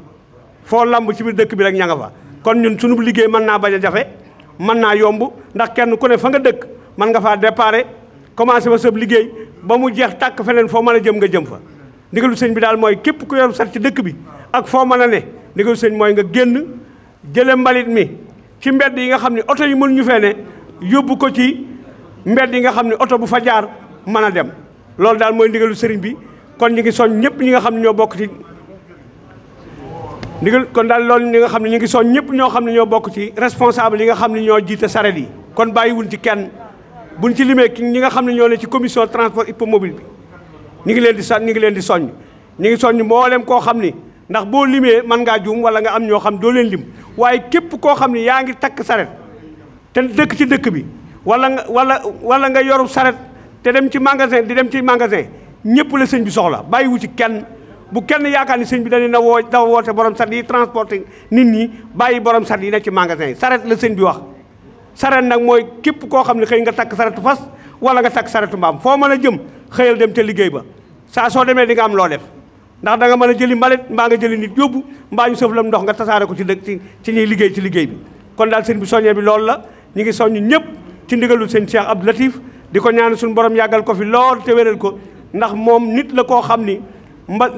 foo lamb ci biir dëkk bi rek ña nga fa kon ñun sunu liggéey mën naa bañ a jafe mën naa yomb ndax kenn ku ne fa nga dëkk mën nga faa déparé commencé ba sëb liggéey ba mu jeex tàkk feneen foo mën a jëm nga jëm fa ndigalu sëñ bi daal mooy képp ku yor sat ci dëkk bi ak foo mën a ne ndigalu sëñ mooy nga génn jële mbalit mi ci mbedd yi nga xam ne oto yi mënuñu fee ne yóbbu ko ci mbedd yi nga xam ne oto bu fa jaar mën a dem loolu daal mooy ndigalu sëriñ bi kon ñu ngi soñ ñëpp ñi nga xam ne ñoo bokk ci ndigal kon daal loolu ñi nga xam ne ñu ngi soñ ñëpp ñoo xam ne ñoo bokk ci responsable yi nga xam ne ñoo jiite saret yi kon bàyyiwuñ ci kenn buñ ci limee ñi nga xam ne ñoo ne ci commission transport hippomobile bi ñu ngi leen di ñu ngi leen di soññ ñu ngi soññ mboolem koo xam ni ndax boo limee mën ngaa juum wala nga am ñoo xam doo leen lim waaye képp koo xam ne yaa ngi takk saret te dëkk ci dëkk bi wala nga yoru saret te dem ci magasin di dem ci magasin ñëpp la sëñ bi soxla bàyyiwu ci kenn bu kenn yaakaar ni sëñ bi dañu dafa woote borom saret yi transporté nit ñi bàyyi borom saret yi nekk ci magasin yi saret la sëñ bi wax saret nag mooy képp koo xam ne xëy nga takk saretu fas wala nga takk saretu mbaam foo mën a jëm xëyal dem te liggéey ba saa soo demee di nga am loo def ndax da nga mën a jëli mbalit mbaa nga jëli nit yóbbu mbaa ñu sëf lam ndox nga tasaare ko ci dëkk ci ñuy liggéey ci liggéey bi kon daal sëñ bi soññee bi loolu la ñu ngi soññ ñëpp ci ndigalul sëñ Cheikh Abdou Latif di ko ñaan suñu borom yàggal ko fi lool te wéral ko ndax moom nit la koo xam ni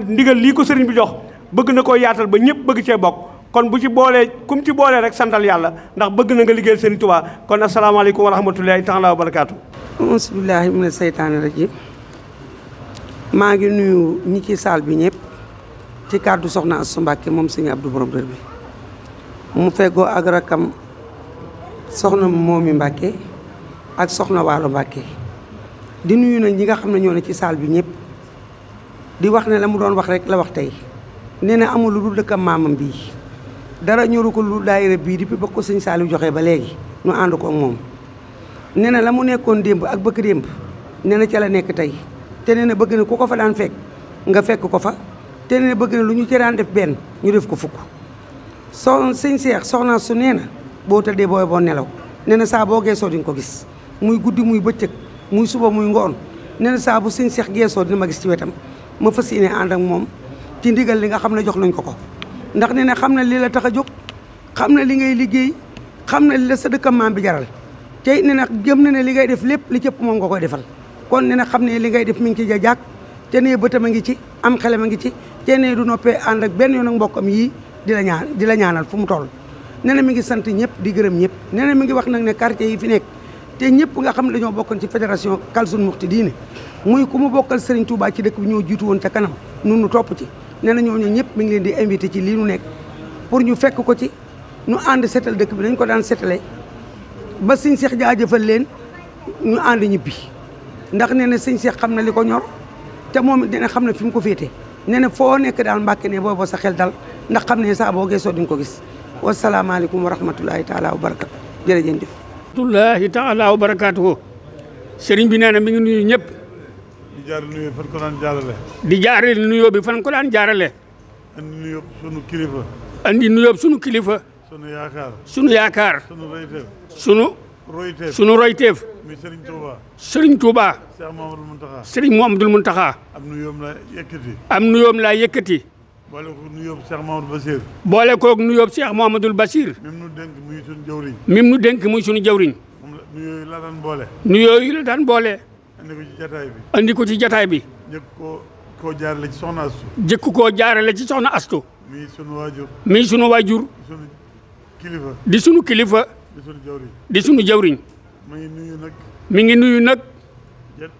ndigal lii ko sëriñ bi jox bëgg na koo yaatal ba ñëpp bëgg cee bokk kon bu ci boolee kum ci boolee rek santal yàlla ndax bëgg na nga liggéeyal sëriñ Tuubaa kon asalaamaaleykum wa rahmatullahi taala wa barakaatu. auzubillahi mina seytaani rajim maa ngi nuyu ñi ci saal bi ñëpp ci kàddu soxna Astou Mbacké moom sëñ Abdou borom dër bi mu feggoo ak rakam soxna Moomi Mbacké ak soxna Waalo Mbacké di nuyu nag ñi nga xam ne ñoo ne ci saal bi ñëpp di wax ne la mu doon wax rek la wax tey nee na amul lu dul dëkkam maamam bii dara ñoru ko lu daayira bii depuis ba ko sëñ Saliou joxe ba léegi ñu ànd ko ak moom nee na la mu nekkoon démb ak bëkk démb nee na ca la nekk tey te nee na bëgg na ku ko fa daan fekk nga fekk ko fa te nee na bëgg na lu ñu ci daan def benn ñu def ko fukk sëñ Cheikh soxna su nee na boo tëddee booy boo nelaw nee na saa boo geesoo di nga ko gis muy guddi muy bëccëg muy suba muy ngoon nee na saa bu sëñ Cheikh geesoo dina ma gis ci wetam ma fas yéene ànd ak moom ci ndigal li nga xam ne jox nañ ko ko ndax nee na xam na li la tax a jóg xam na li ngay liggéey xam na li la sa dëkkam maam bi jaral tey nee na gëm na ne li ngay def lépp li cëpp moom nga koy defal kon nee na xam ne li ngay def mi ngi ci jàkk te nee bëtam a ngi ci am xelam a ngi ci te nee du noppee ànd ak benn yoon ak mbokkam yii di la ñaanal fu mu toll nee na mi ngi sant ñëpp di gërëm ñëpp nee na mi ngi wax nag ne quartier yi fi nekk te ñëpp nga xam ne dañoo bokkoon ci fédération Kalsun Muxti diine muy ku mu bokkal Serigne Touba ci dëkk bi ñoo jiitu woon ca kanam nun nu topp ci nee na ñooñu ñëpp mi ngi leen di invité ci lii nu nekk pour ñu fekk ko ci ñu ànd setal dëkk bi dañ ko daan setale ba sëñ Cheikh jaajëfal leen ñu ànd ñibbi ndax nee na sëñ Cheikh xam na li ko ñor te moom it nee na xam na fi mu ko féete nee na foo nekk daal Mbàkke ne booba sa xel dal ndax xam ne saa boo geesoo di nga ko gis wasalaamaaleykum wa rahmatulahi taala wa barakatu jërëjëf. rahmatullahi taala wa barakatuhu sëriñ bi nee na mi ngi nuyu ñëpp. di jaar nuyoo fan ko daan jaarale. di jaarale nuyoo bi fan ko daan jaarale. andi nuyoo sunu kilifa. andi nuyoo sunu kilifa. sunu yaakaar. sunu yaakaar. sunu royteef. sunu royteef. muy Serigne Touba. Serigne Touba. Cheikh Mouhamadoul Mountakha. Serigne Mouhamadoul Mountakha. am nuyoom la yëkkati. am nuyoom la yëkkati. boole koog nuyoob Cheikh Mouhamadoul Bachir. boole koog nuyoob Cheikh Mouhamadoul Bachir. même nu dénk muy sunu jawriñ. même nu dénk muy sunu jawriñ. moom la nuyoo la daan boole. nuyoo yi la daan boole. andi ko ci jataay bi. andi ko ci jataay bi. njëkk koo jaarale ci soxna Astu. jëkk koo jaarale ci soxna Astu. mii sunu waajur. mii sunu waajur. sunu kilifa. di sunu kilifa. di sunu jawriñ. di sunu jawriñ. mi ngi nuyu nag. mi ngi nuyu nag.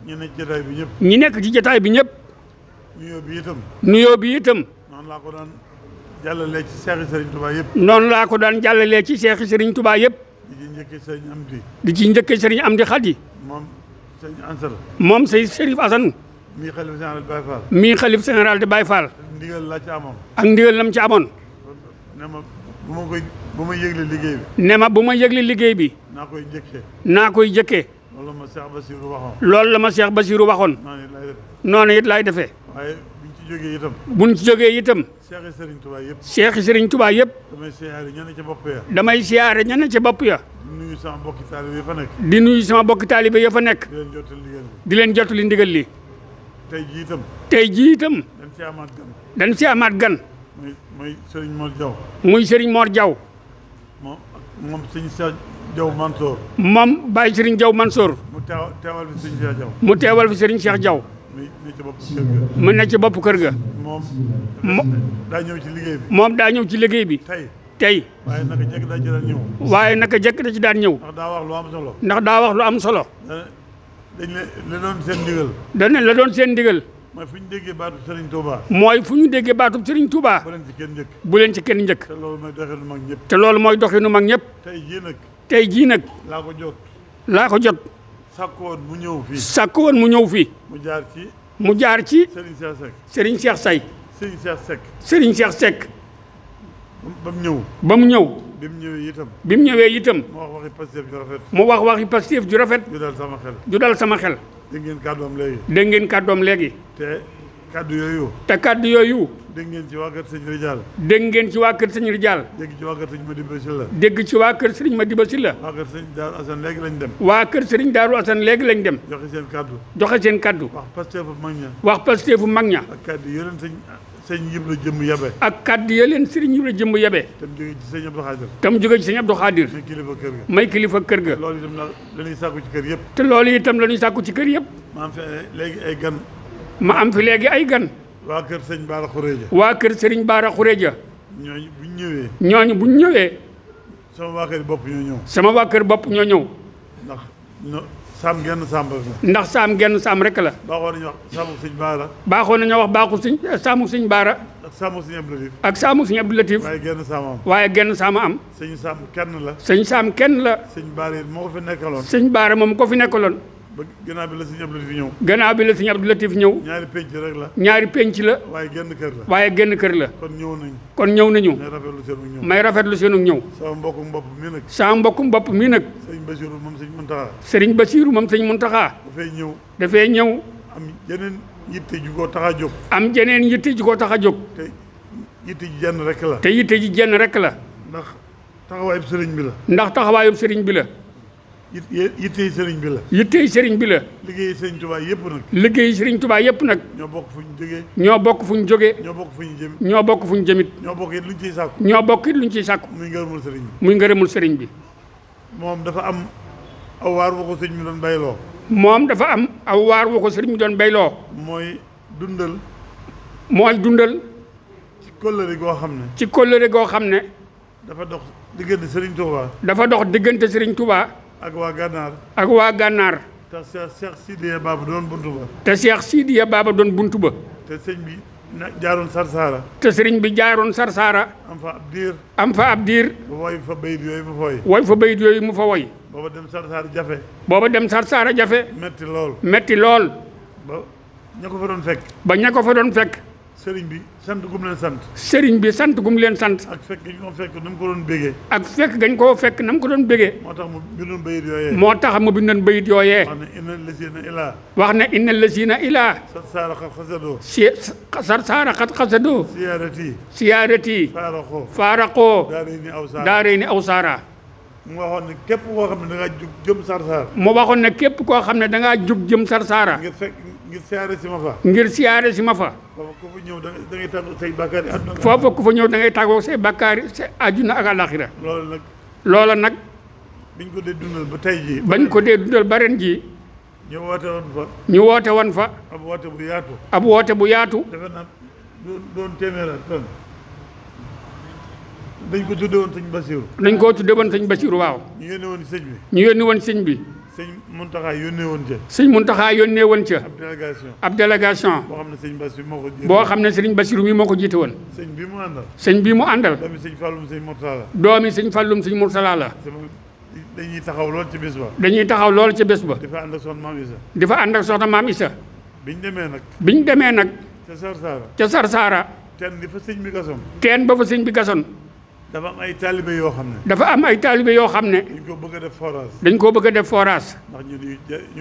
ñi nekk ci jataay bi ñëpp. ñi nekk ci jataay bi ñëpp. nuyoo bi itam. nuyoo bi itam. noonu laa ko daan jàllalee ci seexi Serigne Touba yëpp. noonu laa ko daan jàllalee ci seexi Serigne Touba yëpp. di ci njëkkee Serigne Amdi. di ci njëkkee Serigne Amdi Khady. moom Serigne Ansar. moom say Serif Assane. mii xalif général de Baye Fall. mii xalif général de Baye Fall. ndigal laa ci amoon. ak ndigal lam ci amoon. ne ma bu ma yëgle liggéey bi. ne ma bu ma yëgle liggéey bi. naa koy njëkkee. naa koy jëkkee. loolu la ma Cheikh Bassirou waxoon. loolu la ma Cheikh Bassirou waxoon. noonu it laay defee. waaye buñ ci jógee itam. buñ ci jógee itam. Cheikh Serigne Touba yëpp. Cheikh Serigne Touba yëpp. damay siyaare ñenn ca bopp ya. damay siyaare ñenn ca bopp ya. di nuyu sama bokki taalibe ya fa nekk. di nuyu sama bokki taalibe ya fa nekk. di leen jottali ndigal li. di leen jottali ndigal li. tey jii itam. tey jii itam. dañ ci amaat gan. dañ ci amaat gan. muy Serigne Mor Diaw. muy Serigne Mor Diaw. moom Serigne Cheikh Diaw Mansour. moom Baye Serigne Diaw Mansour. mu teewal fi Serigne Cheikh Diaw. mu teewal fi Serigne Cheikh Diaw. mu ne ci bopp kër ga. mu ne ci bopp kër ga. moom daa ñëw ci liggéey bi. moom daa ñëw ci liggéey bi. tey. waaye naka jekk daa ci daan ñëw. waaye naka jekk da ci daan ñëw. ndax daa wax lu am solo. ndax daa wax lu am solo. dañ la doon seen ndigal. dañ la doon seen ndigal. mooy fu ñu déggee baatu Serigne Touba. mooy fu ñu déggee baatu Serigne Touba. bu leen ci kenn njëkk. bu leen ci kenn njëkk. te loolu mooy doxinu mag ñëpp. te loolu mooy doxinu mag ñëpp. tey jii nag. tey jii nag. laa ko jot. sàkku woon mu ñëw fii. mu jaar ci. Serigne Cheikh Seck. Serigne Cheikh Say. Serigne Cheikh Seck. Serigne Cheikh Seck. ba mu ñëw. ba mu ñëw. bi mu ñëwee itam. bi mu ñëwee itam. mu wax waxi Pastef ju rafet. mu wax waxi Pastef ju rafet. ju dal sama xel. ju dal sama xel. dégg ngeen kàddoom léegi. dégg ngeen kàddoom léegi. te kàddu yooyu. dégg ngeen ci waa kër sëñ Rijaal. dégg ngeen ci waa kër sëñ Rijaal. dégg ci waa kër sëñ Madiba Sylla. dégg ci waa kër sëñ Madiba Sylla. waa kër sëñ Daaru Asan léegi lañ dem. waa kër sëriñ Daaru Asan léegi lañ dem. joxe seen kàddu. joxe seen kàddu. wax Pastefu mag ña. wax Pastefu mag ña. ak kàddu yeneen sëñ Yibra jëmm yabe. ak kàddu ya leen sëriñ Yibra jëmm yabe. tam jóge ci sëñ Abdou Khadir. tam jóge ci sëñ Abdou Khadir. may kilifa kër ga. may kilifa kër ga. loolu itam la ñuy sàkku ci kër yëpp. te loolu itam la ñuy sàkku ci kër yëpp. ma am fi léegi ay gan. ma am fi léegi ay gan. waa kër sëñ Baara Xureja. waa kër sëriñ Baara Xureja. ñooñu buñ ñëwee. ñooñu buñ ñëwee. sama waa kër bopp ñoo ñëw. sama waa kër bopp ñoo ñëw. ndax saam genn saam rek la. ndax saam genn saam rek la. baaxoon nañu wax saamu sëñ Baara. baaxoon nañu wax baaxu saamu sëñ Baara. ak saamu sëñ Abdou Latif. ak saamu sëñ Abdou Latif. waaye genn saam am. waaye genn saama am. sëñ saam kenn la. sëñ saam kenn la. sëñ Baara it moo ko fi nekkaloon. sëñ Baara moom ko fi nekkaloon. ba gannaaw bi la sëñ Abdou Latif ñëw. gannaaw bi la sëñ Abdou Latif ñëw. ñaari penc rek la. ñaari penc la. waaye genn kër la. waaye genn kër la. kon ñëw nañu. kon ñëw nañu. may rafetlu seenu ñëw. may rafetlu seenu ñëw. sama mbokkum bopp mii nag. sama mbokkum bopp mii nag. sëñ Basiiru moom sëñ Muntaxa. sëriñ Basiiru moom sëñ Muntaxa. dafay ñëw. dafay ñëw. am jeneen yitte ju ko tax a jóg. am jeneen yitte ju ko tax a jóg. te yitte ji jenn rek la. te yitte ji jenn rek la. ndax taxawaayub sëriñ bi la. ndax taxawaayub sëriñ bi la. yittey sëriñ bi la. yittey sëriñ bi la. liggéey sëriñ Tuubaa yëpp nag. liggéey sëriñ Tuubaa yëpp nag. ñoo bokk fu ñu jógee. ñoo bokk fu ñu jógee. ñoo bokk fu ñu jëm. ñoo bokk fu ñu jëmit. ñoo bokk it luñ ciy sàkku. ñoo bokk it luñ ciy sàkku. muy ngërëmul sëriñ bi. muy ngërëmul sëriñ bi. moom dafa am aw waar wu ko sëriñ mi doon bayloo. moom dafa am aw waar wu ko sëriñ mi doon bayloo. mooy dundal. mooy dundal. ci kóllëre goo xam ne. ci kóllëre goo xam ne. dafa dox diggante sëriñ Touba. dafa dox diggante sëriñ Touba. ak waa Gànnaar. ak waa Gànnaar. te Cheikh Sidiya Baba doon buntu ba. te Cheikh Sidiya Baba doon buntu ba. te sëñ bi jaaroon Sarsara. te sëriñ bi jaaroon Sarsara. am fa ab diir. am fa ab diir. woy fa bayit yooyu mu fa woy. woy fa bayit yooyu mu fa woy. booba dem Sarsara jafe. booba dem Sarsara jafe. metti lool. metti lool. ba ña ko fa doon fekk. ba ña ko fa doon fekk. sëriñ bi sant gum leen sant. sëriñ bi sant gum leen sant. ak fekk gañ ko fekk na mu ko doon bégee. ak fekk gañ koo fekk na mu ko doon bégee. moo tax mu bindoon bayit yooyee. moo tax mu bindoon bayit yooyee. wax ne inna lasina ilaa. wax ne inna lasina ilaa. sar saara xat xasadoo. sar saara xat xasadoo. siyaarati. faaraxoo. daaree ni aw saara. mu waxoon ne képp koo xam ne da ngaa jug jëm Sarsara. mu waxoon ne képp koo xam ne da ngaa jug jëm Sarsara. ngir siyaare si ma fa. ngir siyaare si ma fa. foofa ku fa ñëw da ngay tàggoo say bàkkaar yi àdduna. foofa ku fa ñëw da ngay tàggoo say bàkkaar yi sa àdduna ak àllaaxira. loola nag. biñ ko dee dundal ba tey jii. bañ ko dee dundal ba ren jii. ñu woote woon fa. ñu woote woon fa. ab woote bu yaatu. ab woote bu yaatu. defe naa doon téeméer ton. dañ ko tudde woon sëñ Basiru. dañ koo tudde woon sëñ Basiru waaw. ñu yónnee woon sëñ bi. ñu yónnee woon sëñ bi. sëñ Muntaxa yónnee woon ca. sëñ Muntaxa yónnee woon ca. ab délégation. boo xam ne sëñ Basiru moo ko jiite. boo xam ne sëñ Basiru mi moo ko jiite woon. sëñ bi mu àndal. sëñ bi mu àndal. doomi sëñ Fallum sëñ Murtala la. doomi sëñ Fallum sëñ Murtala la. dañuy taxaw lool ci bés ba. dañuy taxaw lool ci bés ba. di fa ànd ak soxna maam Isa. di fa ànd ak soxna maam Isa. biñ demee nag. ca Sarsara. ca Sarsara. teen di fa sëñ bi gasoon. teen ba fa sëñ bi gasoon. dafa am ay taalibe yoo xam ne. dafa am ay taalibe yoo xam ne. dañ koo bëgg a def forage. dañ koo bëgg a def forage. ndax ñu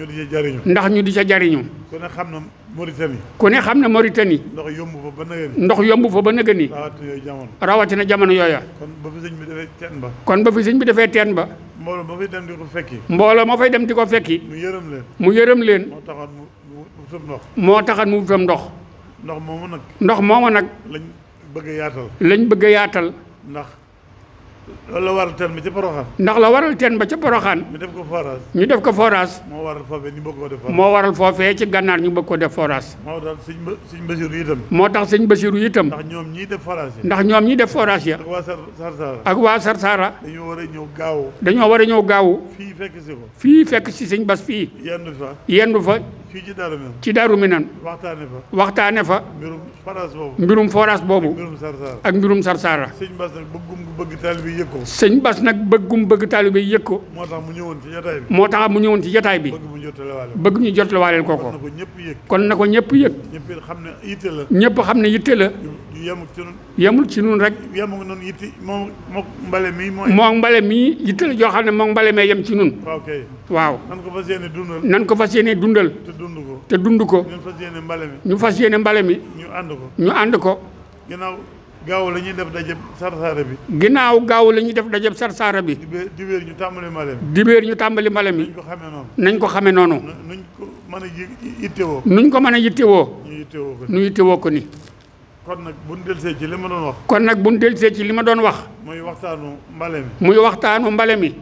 di ca jariñu. ndax ñu di ca jariñu. ku ne xam na Mauritanie. ku ne xam na Mauritanie. ndox yomb fa ba nëgëni. ndox yomb fa ba nëgëni. rawatina yooyu jamono. rawatina jamono yooya. kon ba fi sëñ bi defee teen ba. kon ba fi sëñ bi defee teen ba. mbooloo ma fay dem di ko fekki. mbooloo ma fay dem di ko fekki. mu yërëm leen. mu yërëm leen. moo taxoon mu wutam ndox. moo taxoon mu wutam ndox. ndox moomu nag. ndox moomu nag. lañ bëgg a yaatal. lañ bëgg a yaatal. ndax loolu la waral teen ba ca Poroxaan. ndax la waral teen ba ca Poroxaan. ñu def ko forage. ñu def ko forage. moo waral foofee ñu bëgg ko def forage. moo waral foofee ci gànnaar ñu bëgg ko def forage. moo tax sëñ Basiru itam. moo tax sëñ Basiru itam. ndax ñoom ñii def forage yi. ndax ñoom ñii def forage ya. ak waa Sarsara. ak waa Sarsara. dañoo war a ñëw gaaw. dañoo war a ñëw gaaw. fii fekk si ko. fii fekk si sëñ Bas fii. yendu fa. fii ci Daaru Minaan. ci Daaru Minaan. waxtaane fa. mbirum forage boobu. mbirum Sarsara. ak mbirum Sarsara. sëñ Bas nag bëggum bëgg taalibe yi yëg ko. sëñ Bas nag bëggum bëgg taalibe yi yëg ko. moo tax mu ñëwoon ci jotaay bi. moo tax mu ñëwoon ci jotaay bi. bëgg ñu jottalewaaleel ko ko. kon na ko ñëpp yëg. ñëpp xam ne yitte la. ñëpp xam ne yitte la. yemul ci nun rek. yemul noonu yitte moom mbale mii mooy. moo mbale mii yitte la joo xam ne moom mbale mee yem ci nun. waaw kay. waaw. nan ko fas yéene dundal. nan ko fas yéene dundal. te dund ko. ñu fas yéene mbale mi. ñu fas yéene mbale mi. ñu ànd ko. ginnaaw gaaw la ñuy def dajeb Sarsara bi. ginnaaw gaaw la ñuy def dajeb Sarsara bi. dibéer ñu tàmbali mbale mi. dibéer ñu tàmbali mbale mi. nañ ko xamee noonu. nuñ ko mën a yittewoo. nuñ ko mën a yittewoo. ñu yittewoo ko ni. kon nag bu ñu delsee ci li ma doon wax. kon nag bu ñu delsee ci li ma doon wax. muy waxtaanu mbale mi. muy waxtaanu mbale mi.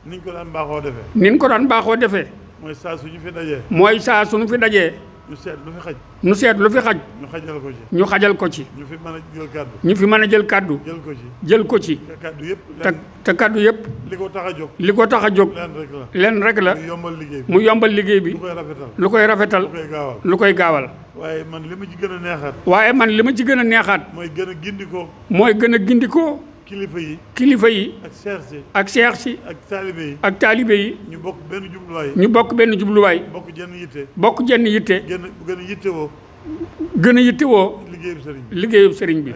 niñ ko daan baaxoo defee. niñ ko daan baaxoo defee. mooy saa suñu fi dajee. mooy saa suñu fi dajee. ñu seet lu fi xaj. ñu seet lu fi xaj. ñu xajal ko ci. ñu xajal ko ci. ñu fi mën a jël kàddu. ñu fi mën a jël kàddu. jël ko ci. jël ko ci. te kàddu yëpp. te kàddu yëpp. li ko tax a jóg. li ko tax a jóg. lenn rek la. mu yombal liggéey bi. lu koy rafetal. lu koy gaawal. waaye man li ma ci gën a neexaat. waaye man li ma ci gën a neexaat. mooy gën a gindikoo. mooy gën a gindikoo. kilifa yi. kilifa yi. ak seex si. ak seex si. ak taalibe yi. ak taalibe yi. ñu bokk benn jubluwaay. ñu bokk benn jubluwaay. bokk jenn yitte. bokk jenn yitte. gën a yittewoo. gën a yittewoo. liggéeyub sëriñ bi. liggéeyub sëriñ bi.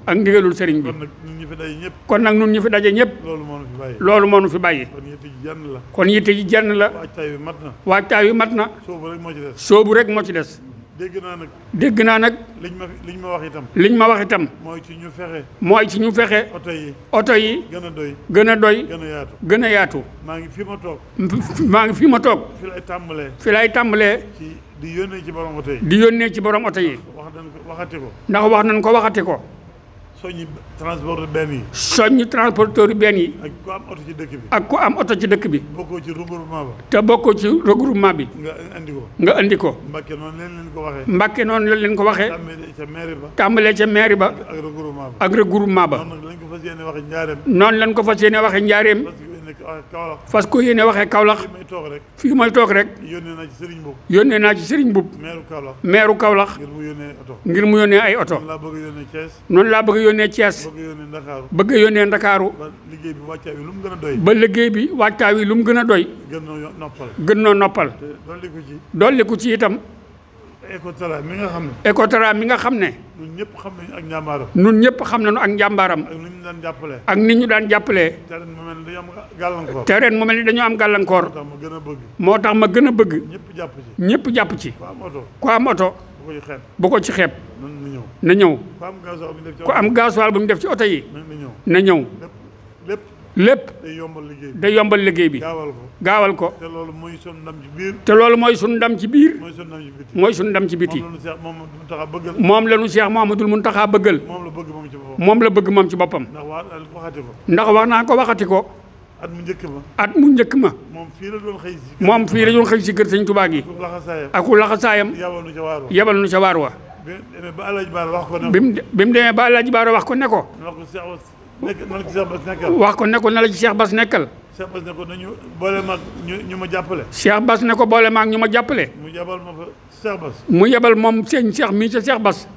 ak ndigalul sëriñ bi. kon nag ñun ñi fi daje ñëpp. kon nag ñun ñi fi daje ñëpp. loolu moo nu fi bàyyi. loolu moo nu fi bàyyi. kon yitte ji jenn la. kon yitte ji jenn la. waajtaay wi mat na. waajtaay wi mat na. soobu rek moo ci des. soobu rek moo ci des. dégg naa nag. liñ ma wax itam. liñ ma wax itam. mooy ci ñu fexe. mooy ci ñu fexe. oto yi. gën a doy. gën a yaatu. gën a yaatu. maa ngi fi ma toog. fi lay tàmbalee. fi lay tàmbalee. ci di yónnee ci borom oto yi. di yónnee ci borom oto yi. waxati ko. ndax wax nañ ko waxati ko. soññi transporteur benn yi. soññi transporteur benn yi. ak ku am oto ci dëkk bi. ak ku am oto ci dëkk bi. bokkoo ci regroupement ba. te bokkoo ci regroupement bi. nga andi ko. Mbàkke noonu leen ko waxee. Mbàkke noonu la leen ko waxee. tàmbalee ca mairie ba. tàmbalee ca mairie ba. ak regroupement ba. ak regroupement ba. noonu lañ ko fas yéene waxee njaareem. noonu lañ ko fas yéene waxee njaareem. fas ko yéene waxee Kaolack. fii mooy toog rek. yónnee naa ci Serigne Mboup. yónnee naa ci Serigne Mboup. meeru Kaolack. ngir mu yónnee ay oto. noonu laa bëgg a yónnee Thiès. bëgg a yónnee Ndakaaru. ba liggéey bi wàccaay wi lu mu gën a doy. ba liggéey bi wàccaay wi lu mu gën a doy. gën noo noppal. gën noo noppal. dolliku ci. dolliku ci itam. Ecotra mi nga xam ne. Ecotra mi nga xam ne. ñun ñëpp xam nañu ak njàmbaaram. ñun ñëpp xam nañu ak njàmbaaram. ak ni ñu daan jàppalee. ak ni ñu daan jàppalee. te ren mu mel ni dañoo am gàllankoor. te ren mu mel ni dañoo am gàllankoor. moo tax ma gën a bëgg. moo tax ma gën a bëgg. ñëpp jàpp ci. ñëpp jàpp ci. ku am oto. bu ko ci xeeb. na ñëw. ku am gasoil bu ñu def ci oto yi. na ñëw. lépp day yombal liggéey bi gaawal ko te loolu mooy sunu ndam ci biir. te loolu mooy sunu ndam ci biir. mooy sunu ndam ci biti. moom la ñu Cheikh Mouhamadoul Mountakha bëggal. moom la bëgg moom ci boppam. ndax wax naa ko waxati ko. at mu njëkk ma. moom fii la doon xëy si kër Sëñ Tuubaa gi. ak laxasaayam. yebal nu ca waar wa. bi mu demee ba Alaaji Baara wax ko ne ko. wax ko ne ko na la ci Cheikh Bass nekkal. Cheikh Bass ne ko nañu boole maag ñu ma jàppale. Cheikh Bass ne ko boole maag ñu ma jàppale. mu yebal ma fa Cheikh Bass. mu yebal moom sëñ Cheikh mii ca Cheikh Bass.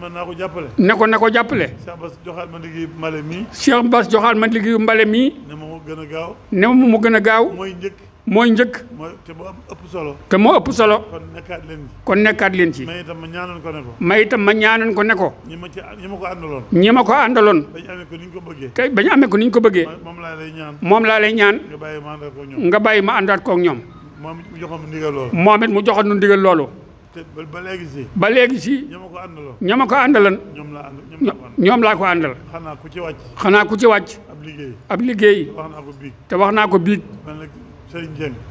ne naa ko jàppale. ne ko na ko jàppale. Cheikh Bass joxaat ma liggéeyu mbale mii. Cheikh Bass joxaat ma liggéeyu mbale mii. ne ma mu gën a gaaw. ne ma mu gën a gaaw. mooy njëkk. te moo ëpp solo. te moo ëpp solo. kon nekkaat leen kon nekkaat leen ci. ci. may itam ma ñaanoon ko ne ko. may itam ma ñaanoon ko ne ko. ñi ma ko àndaloon. ñi ma ko àndaloon. bañ amee ko ni ñu ko bëggee. te bañ amee ko ni ñu ko bëggee. moom laa lay ñaan. nga bàyyi ma àndaat koog ñoom. moom it mu joxoon ndigal loolu. moom it mu joxoon nu ndigal loolu. te ba léegi si. ba léegi si. ña ma ko àndaloon. ñoom laa ko àndal. xanaa ku ci wàcc. xanaa ku ci wàcc. ab liggéey. wax naa ko biig. te wax naa ko biig.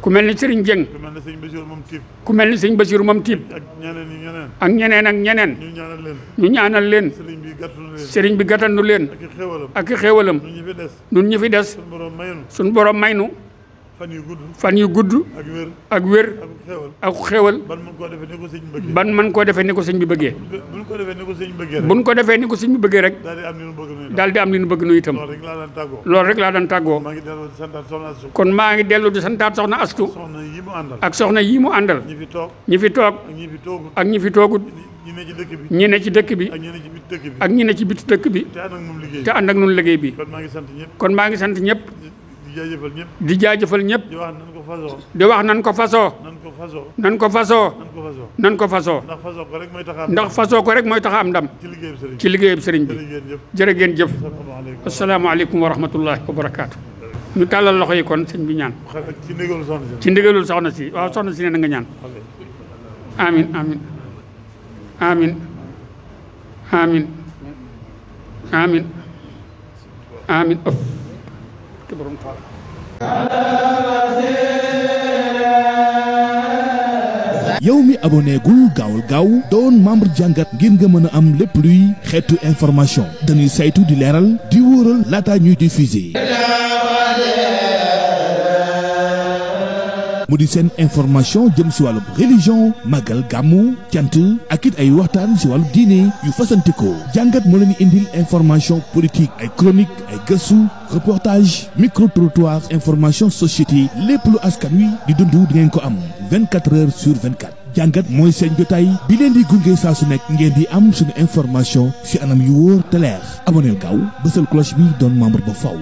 ku mel ni Serigne Dieng. ku mel ni Serigne Bassirou moom tiib. ku mel ni Serigne Bassirou moom tiib. ak ñeneen ak ñeneen. ñu ñaanal leen. Serigne bi gàttandu leen. ak i xéewalam. ñun ñi fi des. suñu borom may nu. fan yu gudd. ak wér. ak xéewal. ban mën koo defee ni ko sëñ bi bëggee. buñ ko defee ni ko sëñ bi bëggee rek. daal di am li nu bëgg nu itam. loolu rek laa daan tàggoo. kon maa ngi dellu di santaat soxna Astu. ak soxna yi mu àndal. ñi fi toog. ak ñi fi toogut. ñi ne ci dëkk bi. ak ñi ne ci biti dëkk bi. te ànd ak nun liggéey bi. kon maa ngi sant ñëpp. di jaajëfal ñëpp. di wax nan ko fasoo. nan ko fasoo. nan ko fasoo. ndax fasoo ko rek mooy tax a am ndam. ci liggéeyub sëriñ bi. jërë ngeen jëf. asalaamaaleykum wa rahmatullahi wa barakaatu. ñu tàllal loxo yi kon sëñ bi ñaan. ci ndigalul soxna si waaw soxna si ne na nga ñaan. amin amin amin amin amin amin yow mi abonné gul gaawul gaaw doon membre jàngat ngir nga mën a am lépp luy xeetu information dañuy saytu di leeral di wóoral laata ñuy diffuser mu di seen information jëm si wàllu religion magal gàmmu cant ak it ay waxtaan si wàllu diine yu fasantikoo jàngat moo leen indil information politique ay chronique ay gëstu reportage micro trottoir information société lépp lu askan wi di dund di ngeen ko am 24 heures sur 24 jàngat mooy seen jotaay bi leen di gunge saa su nekk ngeen di am suñu information si anam yu wóor te leer aboneel gaaw bësal cloche bi doon membre ba faw